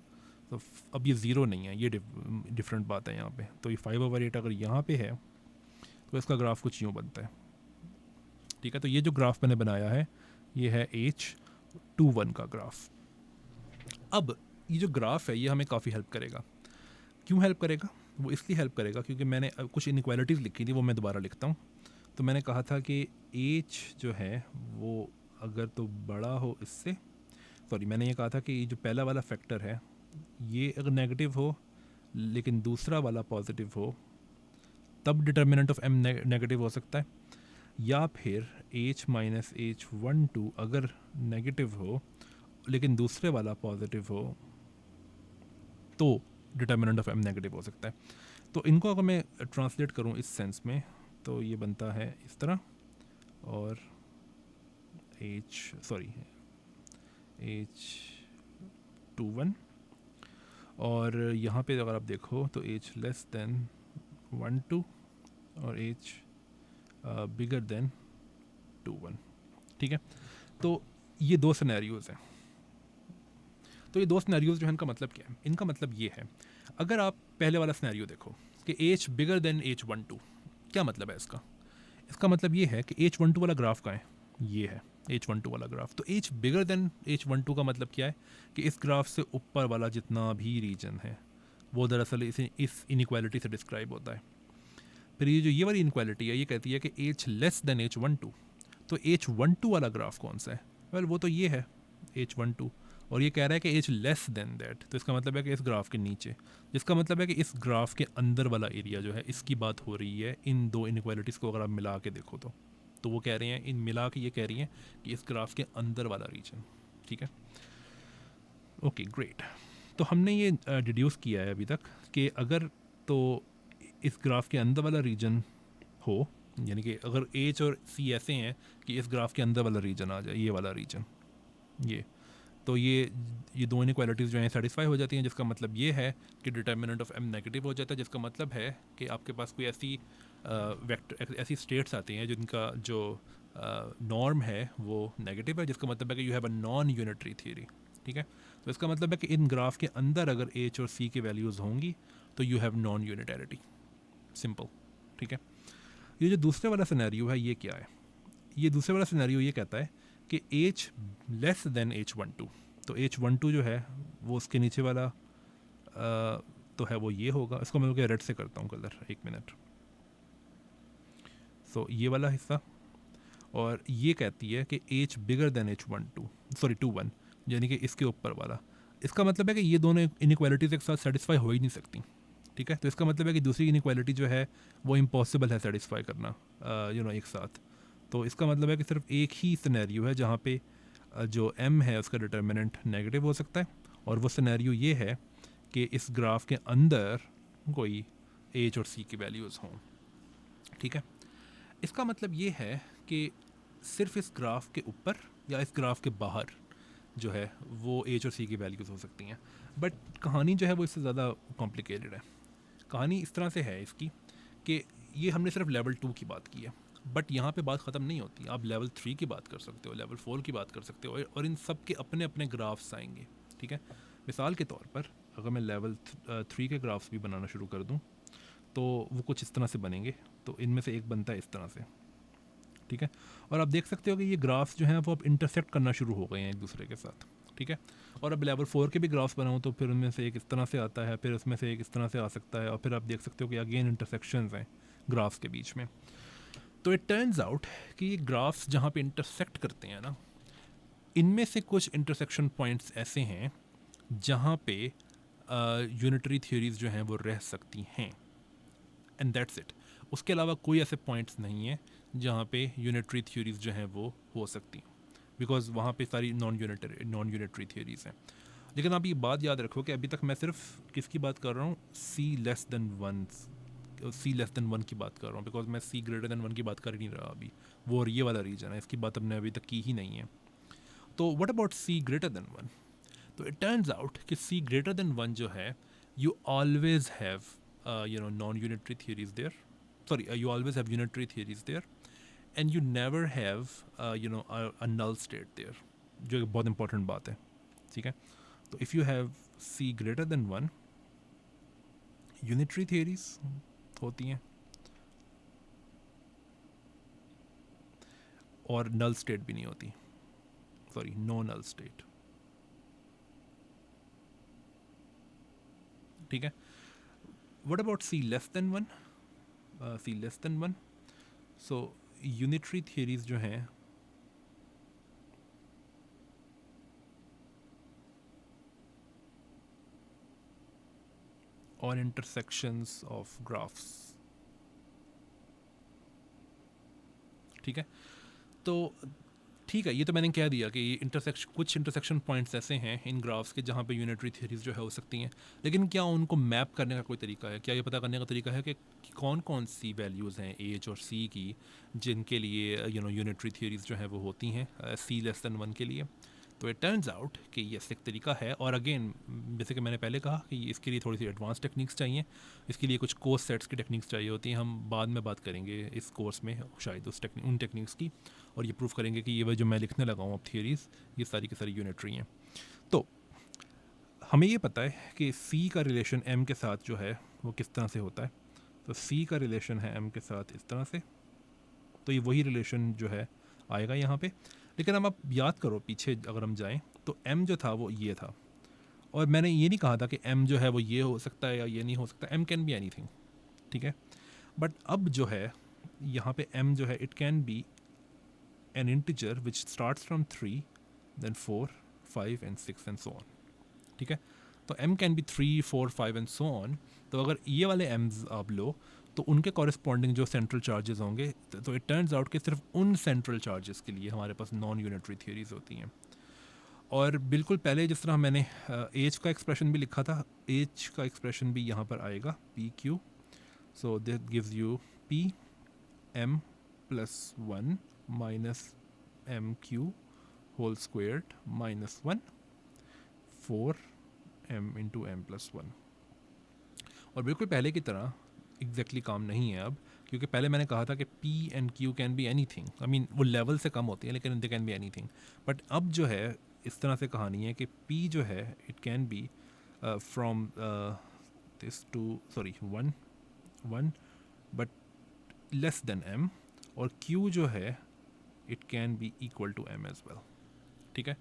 A: तो अब ये 0 नहीं है, ये डिफरेंट बात है यहाँ पे। तो ये 5/8 अगर यहाँ पे है तो इसका ग्राफ कुछ यूँ बनता है, ठीक है। तो ये जो ग्राफ मैंने बनाया है ये है H21 का ग्राफ। अब ये जो ग्राफ है ये हमें काफ़ी हेल्प करेगा। क्यों हेल्प करेगा? वो इसलिए हेल्प करेगा क्योंकि मैंने कुछ इनइक्वालिटीज़ लिखी थी, वो मैं दोबारा लिखता हूँ। तो मैंने कहा था कि H जो है वो अगर तो बड़ा हो इससे, सॉरी मैंने ये कहा था कि ये जो पहला वाला फैक्टर है ये अगर नेगेटिव हो लेकिन दूसरा वाला पॉजिटिव हो तब डिटर्मिनेंट ऑफ M नेगेटिव हो सकता है, या फिर H माइनस H12 अगर नेगेटिव हो लेकिन दूसरे वाला पॉजिटिव हो तो डिटर्मिनेंट ऑफ M नेगेटिव हो सकता है। तो इनको अगर मैं ट्रांसलेट करूँ इस सेंस में तो ये बनता है इस तरह, और H21, और यहाँ पे अगर आप देखो तो H लेस देन 1 2 और H बिगर देन 2 1, ठीक है। तो ये दो सिनेरियोज़ हैं। तो ये दो सिनेरियोज़ जो है इनका मतलब क्या है? इनका मतलब ये है, अगर आप पहले वाला सिनेरियो देखो कि H बिगर देन H12, क्या मतलब है इसका? इसका मतलब ये है कि H12 वाला ग्राफ का है, ये है H12 वाला ग्राफ। तो H बिगर देन H12 का मतलब क्या है कि इस ग्राफ से ऊपर वाला जितना भी रीजन है वो दरअसल इस इनइक्वालिटी से डिस्क्राइब होता है। फिर ये वाली इनक्वालिटी है ये कहती है कि H लेस देन H12, तो H12 वाला ग्राफ कौन सा है? वेल वो तो ये है H12, और ये कह रहा है कि H लेस देन दैट, तो इसका मतलब है कि इस ग्राफ के नीचे, जिसका मतलब है कि इस ग्राफ के अंदर वाला एरिया जो है इसकी बात हो रही है। इन दो इनक्वालिटीज़ को अगर आप मिला के देखो तो वो कह रहे हैं, इन मिला के ये कह रही हैं कि इस ग्राफ के अंदर वाला रीजन, ठीक है। Okay great. तो हमने ये डिड्यूस किया है अभी तक कि अगर तो इस ग्राफ के अंदर वाला रीजन हो, यानी कि अगर H और C ऐसे हैं कि इस ग्राफ के अंदर वाला रीजन आ जाए, ये वाला रीजन, ये तो ये दो इनइक्वालिटीज़ जो हैं सेटिस्फाई हो जाती हैं, जिसका मतलब ये है कि डिटर्मिनेंट ऑफ एम नेगेटिव हो जाता है, जिसका मतलब है कि आपके पास कोई ऐसी वेक्टर ऐसी स्टेट्स आती हैं जिनका जो नॉर्म है वो नेगेटिव है, जिसका मतलब है कि you have a non unitary theory. ठीक है, तो इसका मतलब है कि इन ग्राफ के अंदर अगर एच और सी की वैल्यूज़ होंगी तो यू हैव नॉन यूनिटैरिटी। सिंपल। ठीक है, ये जो दूसरे वाला सिनेरियो है ये क्या है? ये दूसरे वाला सिनेरियो ये कहता है कि एच लेस देन H12, तो H12 जो है वो उसके नीचे वाला तो है वो ये होगा। इसको मैं रेड से करता हूँ कलर, एक मिनट। सो ये वाला हिस्सा, और ये कहती है कि H bigger than H12, sorry 21, यानी कि इसके ऊपर वाला। इसका मतलब है कि ये दोनों इनइक्वालिटीज एक साथ सेटिस्फाई हो ही नहीं सकती। ठीक है, तो इसका मतलब है कि दूसरी इनइक्वालिटी जो है वो इम्पॉसिबल है सेटिस्फाई करना एक साथ। तो इसका मतलब है कि सिर्फ एक ही सिनेरियो है जहाँ पे जो m है उसका डिटर्मिनेंट नेगेटिव हो सकता है, और वो सिनेरियो ये है कि इस ग्राफ के अंदर कोई h और c की वैल्यूज़ हों। ठीक है, इसका मतलब ये है कि सिर्फ इस ग्राफ के ऊपर या इस ग्राफ के बाहर जो है वो h और c की वैल्यूज़ हो सकती हैं। बट कहानी जो है वो इससे ज़्यादा कॉम्प्लिकेटेड है। कहानी इस तरह से है इसकी कि ये हमने सिर्फ लेवल 2 की बात की है, बट यहाँ पे बात ख़त्म नहीं होती। आप लेवल 3 की बात कर सकते हो, लेवल 4 की बात कर सकते हो, और इन सब के अपने अपने ग्राफ्स आएंगे। ठीक है, मिसाल के तौर पर अगर मैं लेवल 3 के ग्राफ्स भी बनाना शुरू कर दूँ तो वो कुछ इस तरह से बनेंगे। तो इनमें से एक बनता है इस तरह से। ठीक है, और आप देख सकते हो कि ये ग्राफ्स जो हैं वो अब इंटरसेक्ट करना शुरू हो गए हैं एक दूसरे के साथ। ठीक है, और अब लेवल 4 के भी ग्राफ्स बनाऊँ तो फिर उनमें से एक इस तरह से आता है, फिर उसमें से एक इस तरह से आ सकता है, और फिर आप देख सकते हो कि अगेन इंटरसेक्शंस हैं ग्राफ्स के बीच में। तो इट टर्न्स आउट कि ये ग्राफ्स जहाँ पे इंटरसेक्ट करते हैं ना, इनमें से कुछ इंटरसेक्शन पॉइंट्स ऐसे हैं जहाँ पे यूनिटरी थ्योरीज जो हैं वो रह सकती हैं, एंड दैट्स इट। उसके अलावा कोई ऐसे पॉइंट्स नहीं है जहाँ पे यूनिटरी थ्योरीज जो हैं वो हो सकती हैं, बिकॉज वहाँ पे सारी नॉन यूनिटरी थ्योरीज हैं। लेकिन आप ये बात याद रखो कि अभी तक मैं सिर्फ किसकी बात कर रहा हूँ, C 1 की बात कर रहा हूँ, बिकॉज मैं C 1 की बात कर ही नहीं रहा अभी। वो और ये वाला रीजन है, इसकी बात हमने अभी तक की ही नहीं है। तो व्हाट अबाउट C>1? तो इट टर्न्स आउट कि C>1 जो है, you always have non unitary theories there, sorry you always have unitary theories there, and you never have a null state there, जो एक बहुत इंपॉर्टेंट बात है। ठीक है, तो if you have C>1, unitary theories होती हैं और नल स्टेट भी नहीं होती, सॉरी नो नल स्टेट। ठीक है, what about C<1? C<1, so unitary theories जो हैं और इंटरसेक्शंस ऑफ ग्राफ्स। ठीक है, तो ठीक है, ये तो मैंने कह दिया कि कुछ इंटरसेक्शन पॉइंट्स ऐसे हैं इन ग्राफ्स के जहाँ पे यूनिटरी थ्योरीज जो है हो सकती हैं। लेकिन क्या उनको मैप करने का कोई तरीका है? क्या ये पता करने का तरीका है कि कौन कौन सी वैल्यूज़ हैं एच और सी की जिनके लिए यूनिटरी थ्योरीज जो है वो होती हैं C<1 के लिए? तो इट टर्न्स आउट कि ये एक तरीका है, और अगेन जैसे कि मैंने पहले कहा कि इसके लिए थोड़ी सी एडवांस टेक्निक्स चाहिए। इसके लिए कुछ कोर्स सेट्स की टेक्निक्स चाहिए होती हैं, हम बाद में बात करेंगे इस कोर्स में शायद उन टेक्निक्स की, और ये प्रूव करेंगे कि ये जो मैं लिखने लगा हूँ अब थियरीज़, ये सारी की सारी यूनिटरी हैं। तो हमें ये पता है कि C का रिलेशन M के साथ जो है वो किस तरह से होता है। तो C का रिलेशन है M के साथ इस तरह से, तो ये वही रिलेशन जो है आएगा यहाँ पे। लेकिन अब आप याद करो पीछे अगर हम जाएं तो M जो था वो ये था, और मैंने ये नहीं कहा था कि M जो है वो ये हो सकता है या ये नहीं हो सकता। M can be anything. ठीक है, बट अब जो है यहाँ पे M जो है it can B an integer which starts from 3, then 4, 5 and 6 and so on. ठीक है, तो m can be 3, 4, 5 and so on. तो अगर ये वाले m's आप लो तो उनके कॉरेस्पॉन्डिंग जो सेंट्रल चार्जेस होंगे, तो इट टर्न्स आउट कि सिर्फ उन सेंट्रल चार्जेस के लिए हमारे पास नॉन यूनिटरी थियरीज होती हैं। और बिल्कुल पहले जिस तरह मैंने एच का एक्सप्रेशन भी लिखा था, एच का एक्सप्रेशन भी यहाँ पर आएगा PQ, so that gives you PM+1 minus MQ whole squared minus 1. 4m/m+1। और बिल्कुल पहले की तरह एग्जैक्टली काम नहीं है अब, क्योंकि पहले मैंने कहा था कि P and Q can be any thing. I mean वो लेवल से कम होती है लेकिन they can be anything. But अब जो है इस तरह से कहानी है कि P जो है it can be from this to sorry 1 but less than m, और Q जो है it can be equal to m as well. ठीक है,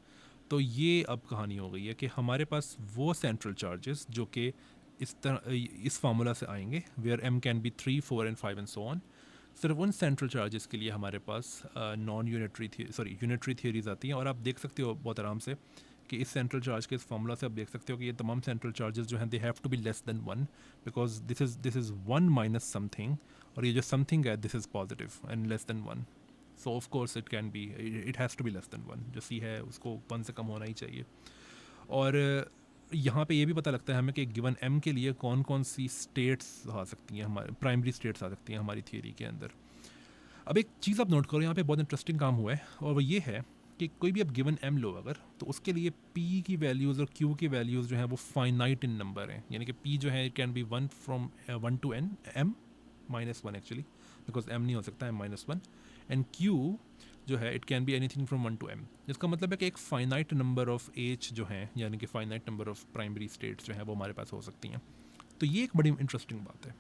A: तो ये अब कहानी हो गई है कि हमारे पास वो सेंट्रल चार्जेस जो कि इस तरह इस फार्मूला से आएंगे, where m can be 3, 4 and 5 and so on. सिर्फ उन सेंट्रल चार्जेस के लिए हमारे पास नॉन यूनिटरी यूनिटरी थियरीज आती हैं। और आप देख सकते हो बहुत आराम से कि इस सेंट्रल चार्ज के इस फार्मूला से आप देख सकते हो कि ये तमाम सेंट्रल चार्जेस जो हैं they have to be less than 1, because this is 1 minus something, और ये जो समथिंग है this is positive and less than 1। So of course it can be, it has to be less than 1। जो सी है उसको 1 से कम होना ही चाहिए। और यहाँ पे ये भी पता लगता है हमें कि गिवन m के लिए कौन कौन सी स्टेट्स आ सकती हैं, हमारे प्राइमरी स्टेट्स आ सकती हैं हमारी थियरी के अंदर। अब एक चीज़ आप नोट करो, यहाँ पे बहुत इंटरेस्टिंग काम हुआ है, और वो ये है कि कोई भी अब गिवन m लो अगर, तो उसके लिए p की वैल्यूज़ और q की वैल्यूज़ जो है वो फाइनाइट इन नंबर हैं। यानी कि p जो है it can be 1 from 1 to n, m -1 actually, because m नहीं हो सकता, m -1, एंड q जो है it can be anything from 1 to m। जिसका मतलब है कि एक फाइनाइट नंबर ऑफ h जो हैं, यानी कि finite number of primary states जो हैं वो हमारे पास हो सकती हैं। तो ये एक बड़ी इंटरेस्टिंग बात है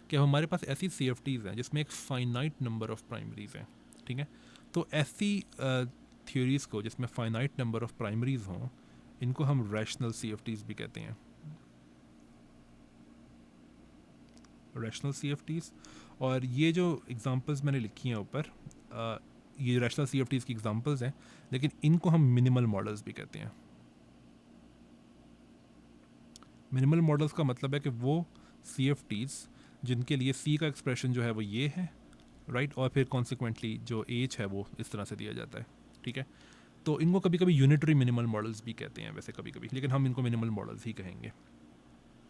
A: कि हमारे पास ऐसी CFTs हैं जिसमें एक फाइनाइट नंबर ऑफ प्राइमरीज हैं। ठीक है, तो ऐसी थ्योरीज को जिसमें फाइनाइट नंबर ऑफ प्राइमरीज हों, इनको हम रैशनल CFTs भी कहते हैं, रैशनल CFTs। और ये जो एग्जांपल्स मैंने लिखी हैं ऊपर, ये रैशनल CFTs की एग्जांपल्स हैं, लेकिन इनको हम मिनिमल मॉडल्स भी कहते हैं। मिनिमल मॉडल्स का मतलब है कि वो CFTs जिनके लिए C का एक्सप्रेशन जो है वो ये है, राइट, और फिर कॉन्सिक्वेंटली जो H है वो इस तरह से दिया जाता है। ठीक है, तो इनको कभी कभी यूनिटरी मिनिमल मॉडल्स भी कहते हैं वैसे कभी कभी, लेकिन हम इनको मिनिमल मॉडल्स ही कहेंगे।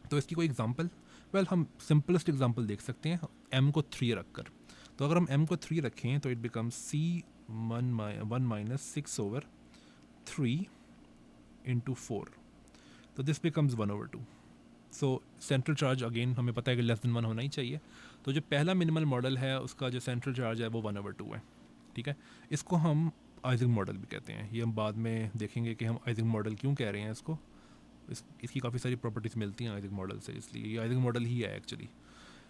A: तो इसकी कोई एग्जांपल, वेल हम सिंपलेस्ट एग्जांपल देख सकते हैं m को 3 रखकर। तो अगर हम m को 3 रखें तो it becomes C1 minus 6/3 into 4, तो this becomes 1/2। So central charge again हमें पता है कि लेस देन 1 होना ही चाहिए। तो जो पहला मिनिमल मॉडल है उसका जो सेंट्रल चार्ज है वो 1/2 है। ठीक है, इसको हम आइजिंग मॉडल भी कहते हैं। ये हम बाद में देखेंगे कि हम आइजिंग मॉडल क्यों कह रहे हैं इसको। इसकी काफ़ी सारी प्रॉपर्टीज़ मिलती हैं आइजिंग मॉडल से, इसलिए ये आइजिंग मॉडल ही है एक्चुअली।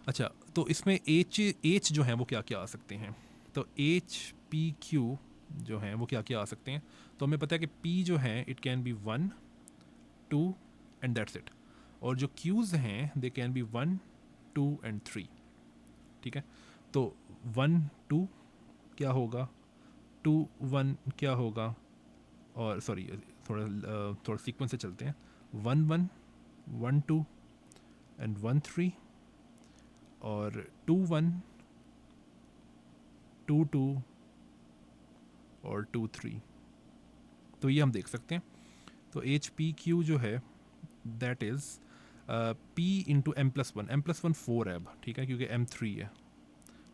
A: अच्छा, तो इसमें एच जो हैं वो क्या क्या आ सकते हैं, तो एच पी क्यू जो हैं वो क्या क्या आ सकते हैं। तो हमें पता है कि पी जो है it can be 1, 2 and that's it, और जो क्यूज़ हैं दे कैन बी 1, 2 एंड 3। ठीक है, तो 1, 2 क्या होगा, 2, 1 क्या होगा, और सॉरी थोड़ा सीक्वेंस से चलते हैं, 1, 1, 1, 2 एंड 1, 3, और 2, 1, 2, 2 और 2, 3। तो ये हम देख सकते हैं। तो एच पी क्यू जो है that is P into m+1, m+1 4 है अब, ठीक है, क्योंकि m 3 है,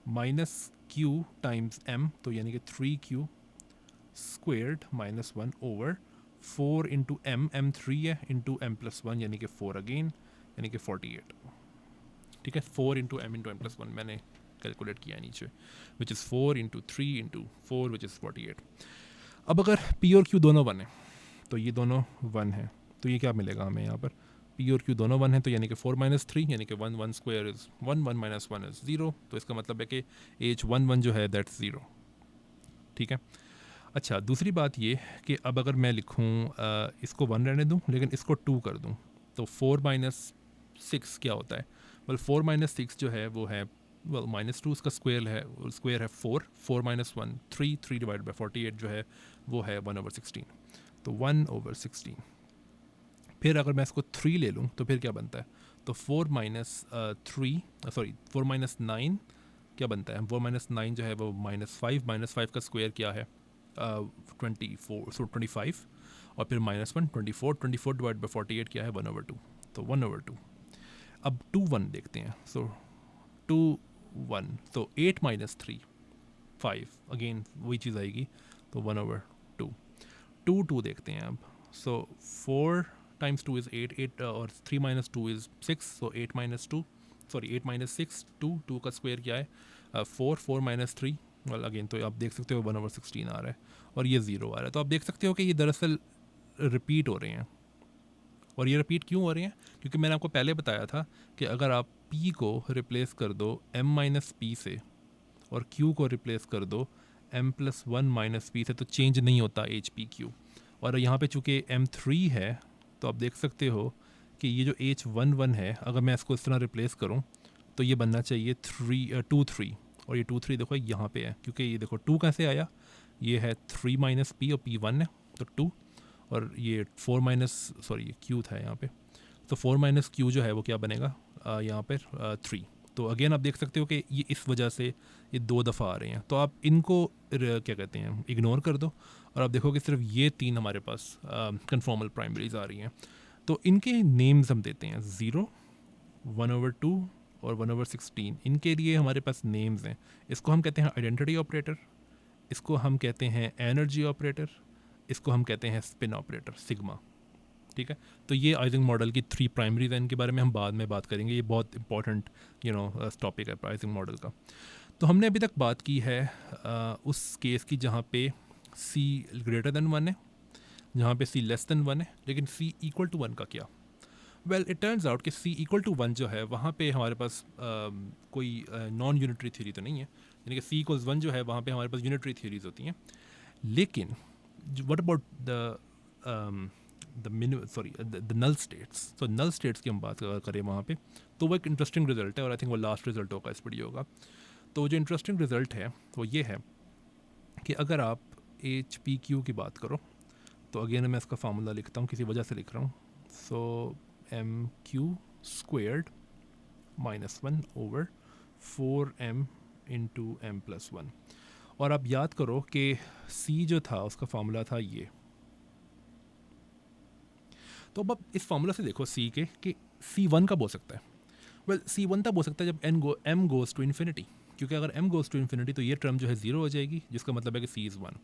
A: माइनस क्यू टाइम्स m, तो यानी कि 3q squared -1 over 4 into m 3 है इंटू m+1 यानी कि 4 अगेन, यानी कि 48। ठीक है, 4 इंटू m+1 मैंने कैलकुलेट किया नीचे, which is 4 into 3 into 4 which is 48। अब अगर p और q दोनों 1 है तो ये दोनों 1 है, तो ये क्या मिलेगा हमें यहाँ पर, p और q दोनों 1 है, तो यानी कि 4 - 3 यानी कि 1, 1 स्क्वायर इज़ 1, 1 - 1 इज़ 0। तो इसका मतलब है कि एच 1, 1 जो है दैट्स 0। ठीक है, अच्छा दूसरी बात ये कि अब अगर मैं लिखूँ इसको 1 रहने दूँ लेकिन इसको 2 कर दूँ, तो 4 - 6 क्या होता है, वेल 4 - 6 जो है वो है, वेल -2 उसका स्क्वायर है, 4, 4 - 1 3, 3 डिवाइड बाई 48 जो है वो है 1/16, तो 1/16। फिर अगर मैं इसको 3 ले लूँ तो फिर क्या बनता है, तो 4 - 3 सॉरी 4 - 9 क्या बनता है, 4 - 9 जो है वो -5 का स्क्वायर क्या है 24, सो 25, और फिर -1 24 डिवाइड बाई 48 क्या है 1/2, तो 1/2। अब 2, 1 देखते हैं, सो 2, 1, तो 8 - 3 5, अगेन वही चीज़ आएगी, तो 1/2। 2, 2 देखते हैं अब, सो 4 टाइम्स 2 इज़ 8, 8 और 3 minus 2 is 6, so 8 minus 2, sorry 8 minus 6 2, 2 का स्क्वायर क्या है 4, 4 माइनस 3, वेल अगेन तो आप देख सकते हो 1/16 आ रहा है और ये 0 आ रहा है। तो आप देख सकते हो कि ये दरअसल रिपीट हो रहे हैं। और ये रिपीट क्यों हो रहे हैं? क्योंकि मैंने आपको पहले बताया था कि अगर आप p को रिप्लेस कर दो m माइनस पी से और q को रिप्लेस कर दो m प्लस 1 माइनस पी से, तो चेंज नहीं होता एच पी क्यू। और यहाँ पे चूँकि m3 है तो आप देख सकते हो कि ये जो h11 है, अगर मैं इसको इस तरह रिप्लेस करूँ तो ये बनना चाहिए 2 3, और ये 2 3 देखो यहाँ पे है, क्योंकि ये देखो 2 कैसे आया, ये है 3 माइनस पी और p1 है तो 2, और ये 4 माइनस, सॉरी ये क्यू था यहाँ पे, तो 4 माइनस क्यू जो है वो क्या बनेगा यहाँ पर 3। तो अगेन आप देख सकते हो कि ये इस वजह से ये 2 दफ़ा आ रहे हैं। तो आप इनको क्या कहते हैं इग्नोर कर दो और आप देखो कि सिर्फ ये 3 हमारे पास कन्फॉर्मल प्राइमरीज आ रही हैं। तो इनके नेम्स हम देते हैं 0, 1/2 और 1/16। इनके लिए हमारे पास नेम्स हैं। इसको हम कहते हैं आइडेंटिटी ऑपरेटर, इसको हम कहते हैं एनर्जी ऑपरेटर, इसको हम कहते हैं स्पिन ऑपरेटर सिग्मा। ठीक है, तो ये आइजिंग मॉडल की 3 प्राइमरीज हैं, इनके बारे में हम बाद में बात करेंगे। ये बहुत इंपॉर्टेंट टॉपिक है आइजिंग मॉडल का। तो हमने अभी तक बात की है उस केस की जहाँ पे c ग्रेटर देन 1 है, जहाँ पे c लेस देन 1 है, लेकिन c इक्वल टू 1 का क्या? वेल इट टर्न्स आउट कि c इक्वल टू 1 जो है वहाँ पे हमारे पास कोई नॉन यूनिटरी थ्योरी तो नहीं है, यानी कि c इक्वल्स 1 जो है वहाँ पे हमारे पास यूनिटरी थ्योरीज होती हैं। लेकिन what about the null states? तो नल स्टेट्स की हम बात करें वहाँ पे, तो वो एक इंटरेस्टिंग रिजल्ट है और आई थिंक वो लास्ट रिजल्ट होगा इस वीडियो का। तो जो इंटरेस्टिंग रिजल्ट है वो ये है कि अगर आप एच पी क्यू की बात करो, तो अगेन मैं इसका फार्मूला लिखता हूँ, किसी वजह से लिख रहा हूँ। So m q squared minus 1 over 4m into m plus 1। और आप याद करो कि c जो था उसका फार्मूला था ये। तो अब आप इस फार्मूला से देखो c के कि c1 कब हो सकता है? वेल c1 तब हो सकता है जब m गोज़ टू इन्फिनिटी, क्योंकि अगर m गोज़ टू इन्फिनिटी तो ये टर्म जो है 0 हो जाएगी, जिसका मतलब है कि c इज़ 1।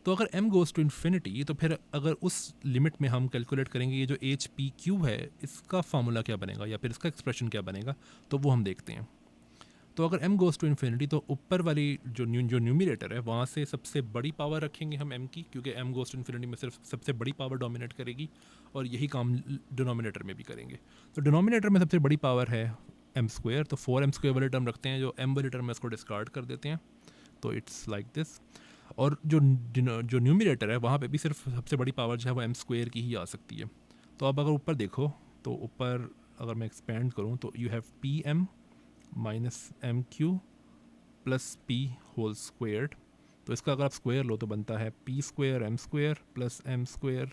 A: तो अगर m गोज़ टू इन्फिनिटी तो फिर अगर उस लिमिट में हम कैलकुलेट करेंगे ये जो एच पी क्यू है इसका फार्मूला क्या बनेगा या फिर इसका एक्सप्रेशन क्या बनेगा, तो वो हम देखते हैं। तो अगर m गोज़ टू इन्फिनिटी तो ऊपर वाली जो न्यूमिनेटर है वहाँ से सबसे बड़ी पावर रखेंगे हम m की, क्योंकि m गोज़ टू इन्फिनिटी में सिर्फ सबसे बड़ी पावर डोमिनेट करेगी, और यही काम डिनोमिनेटर में भी करेंगे। तो डिनोमिनेटर में सबसे बड़ी पावर है एम स्क्वेयर, तो 4m स्क्वेयर वाले टर्म रखते हैं, जो m वाली टर्म है इसको डिस्कार्ड कर देते हैं, तो इट्स लाइक दिस। और जो न्यूमिनेटर है वहाँ पे भी सिर्फ सबसे बड़ी पावर जो है वो m स्क्वेयर की ही आ सकती है। तो अब अगर ऊपर देखो तो ऊपर अगर मैं एक्सपेंड करूँ तो you have p m minus m q plus p whole squared. तो इसका अगर आप स्क्वेयर लो तो बनता है p square m square plus m square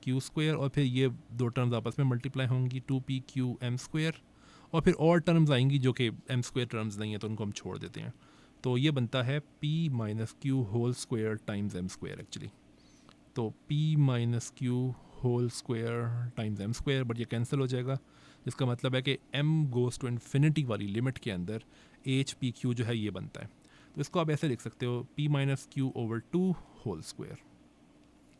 A: q square, और फिर ये दो टर्म्स आपस में मल्टीप्लाई होंगी 2pq एम स्क्वेयर, और फिर और टर्म्स आएंगी जो कि एम स्क्वेयर टर्म्स नहीं है तो उनको हम छोड़ देते हैं। तो ये बनता है p minus q whole square times m square actually. तो p minus q whole square times m square, but ये कैंसिल हो जाएगा, जिसका मतलब है कि m गोज़ टू इन्फिनिटी वाली लिमिट के अंदर एच पी क्यू जो है ये बनता है। तो इसको आप ऐसे लिख सकते हो p minus q over 2 whole square.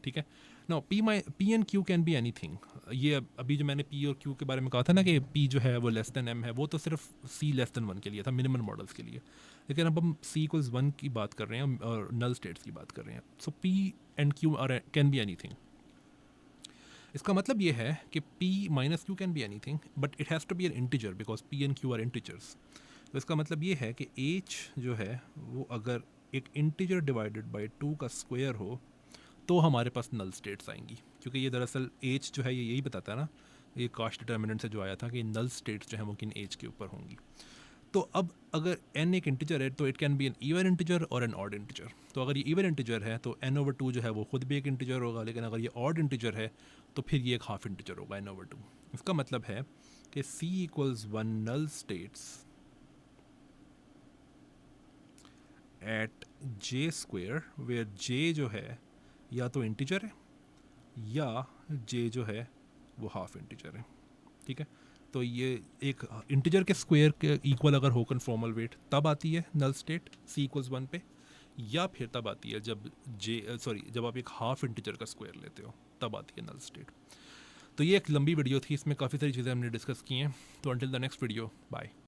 A: ठीक है, no p and q can be anything. ये अभी जो मैंने पी और क्यू के बारे में कहा था ना कि पी जो है वो लेस देन एम है, वो तो सिर्फ सी लेस देन 1 के लिए था, मिनिमल मॉडल्स के लिए। लेकिन अब हम सी इक्वल्स 1 की बात कर रहे हैं और नल स्टेट्स की बात कर रहे हैं। So p and q are can be anything. इसका मतलब ये है कि p minus q can be anything but it has to be an integer, because p and q are integers. तो इसका मतलब ये है कि h जो है वो अगर एक इंटीजर डिवाइडेड बाई 2 का स्क्वायर हो तो हमारे पास नल स्टेट्स आएंगी, क्योंकि ये दरअसल एज जो है ये यही बताता है ना, ये कास्ट डिटर्मिनेंट से जो आया था कि नल स्टेट्स जो है वो किन एज के ऊपर होंगी। तो अब अगर n एक इंटीजर है तो it can be an even integer और एन ऑड इंटीजर। तो अगर ये इवन इंटीजर है तो n ओवर 2 जो है वो खुद भी एक इंटीजर होगा, लेकिन अगर ये ऑड इंटीजर है तो फिर ये एक हाफ इंटीजर होगा n ओवर 2। इसका मतलब है कि c equals 1 null states at j square, where j जो है या तो इंटीजर है या j जो है वो हाफ इंटीजर है। ठीक है, तो ये एक इंटीजर के स्क्वायर के इक्वल अगर हो कन्फॉर्मल वेट तब आती है नल स्टेट c इक्वल्स 1 पे, या फिर तब आती है जब जब आप एक हाफ इंटीजर का स्क्वायर लेते हो तब आती है नल स्टेट। तो ये एक लंबी वीडियो थी, इसमें काफ़ी सारी चीज़ें हमने डिस्कस की हैं। तो until the next video, bye.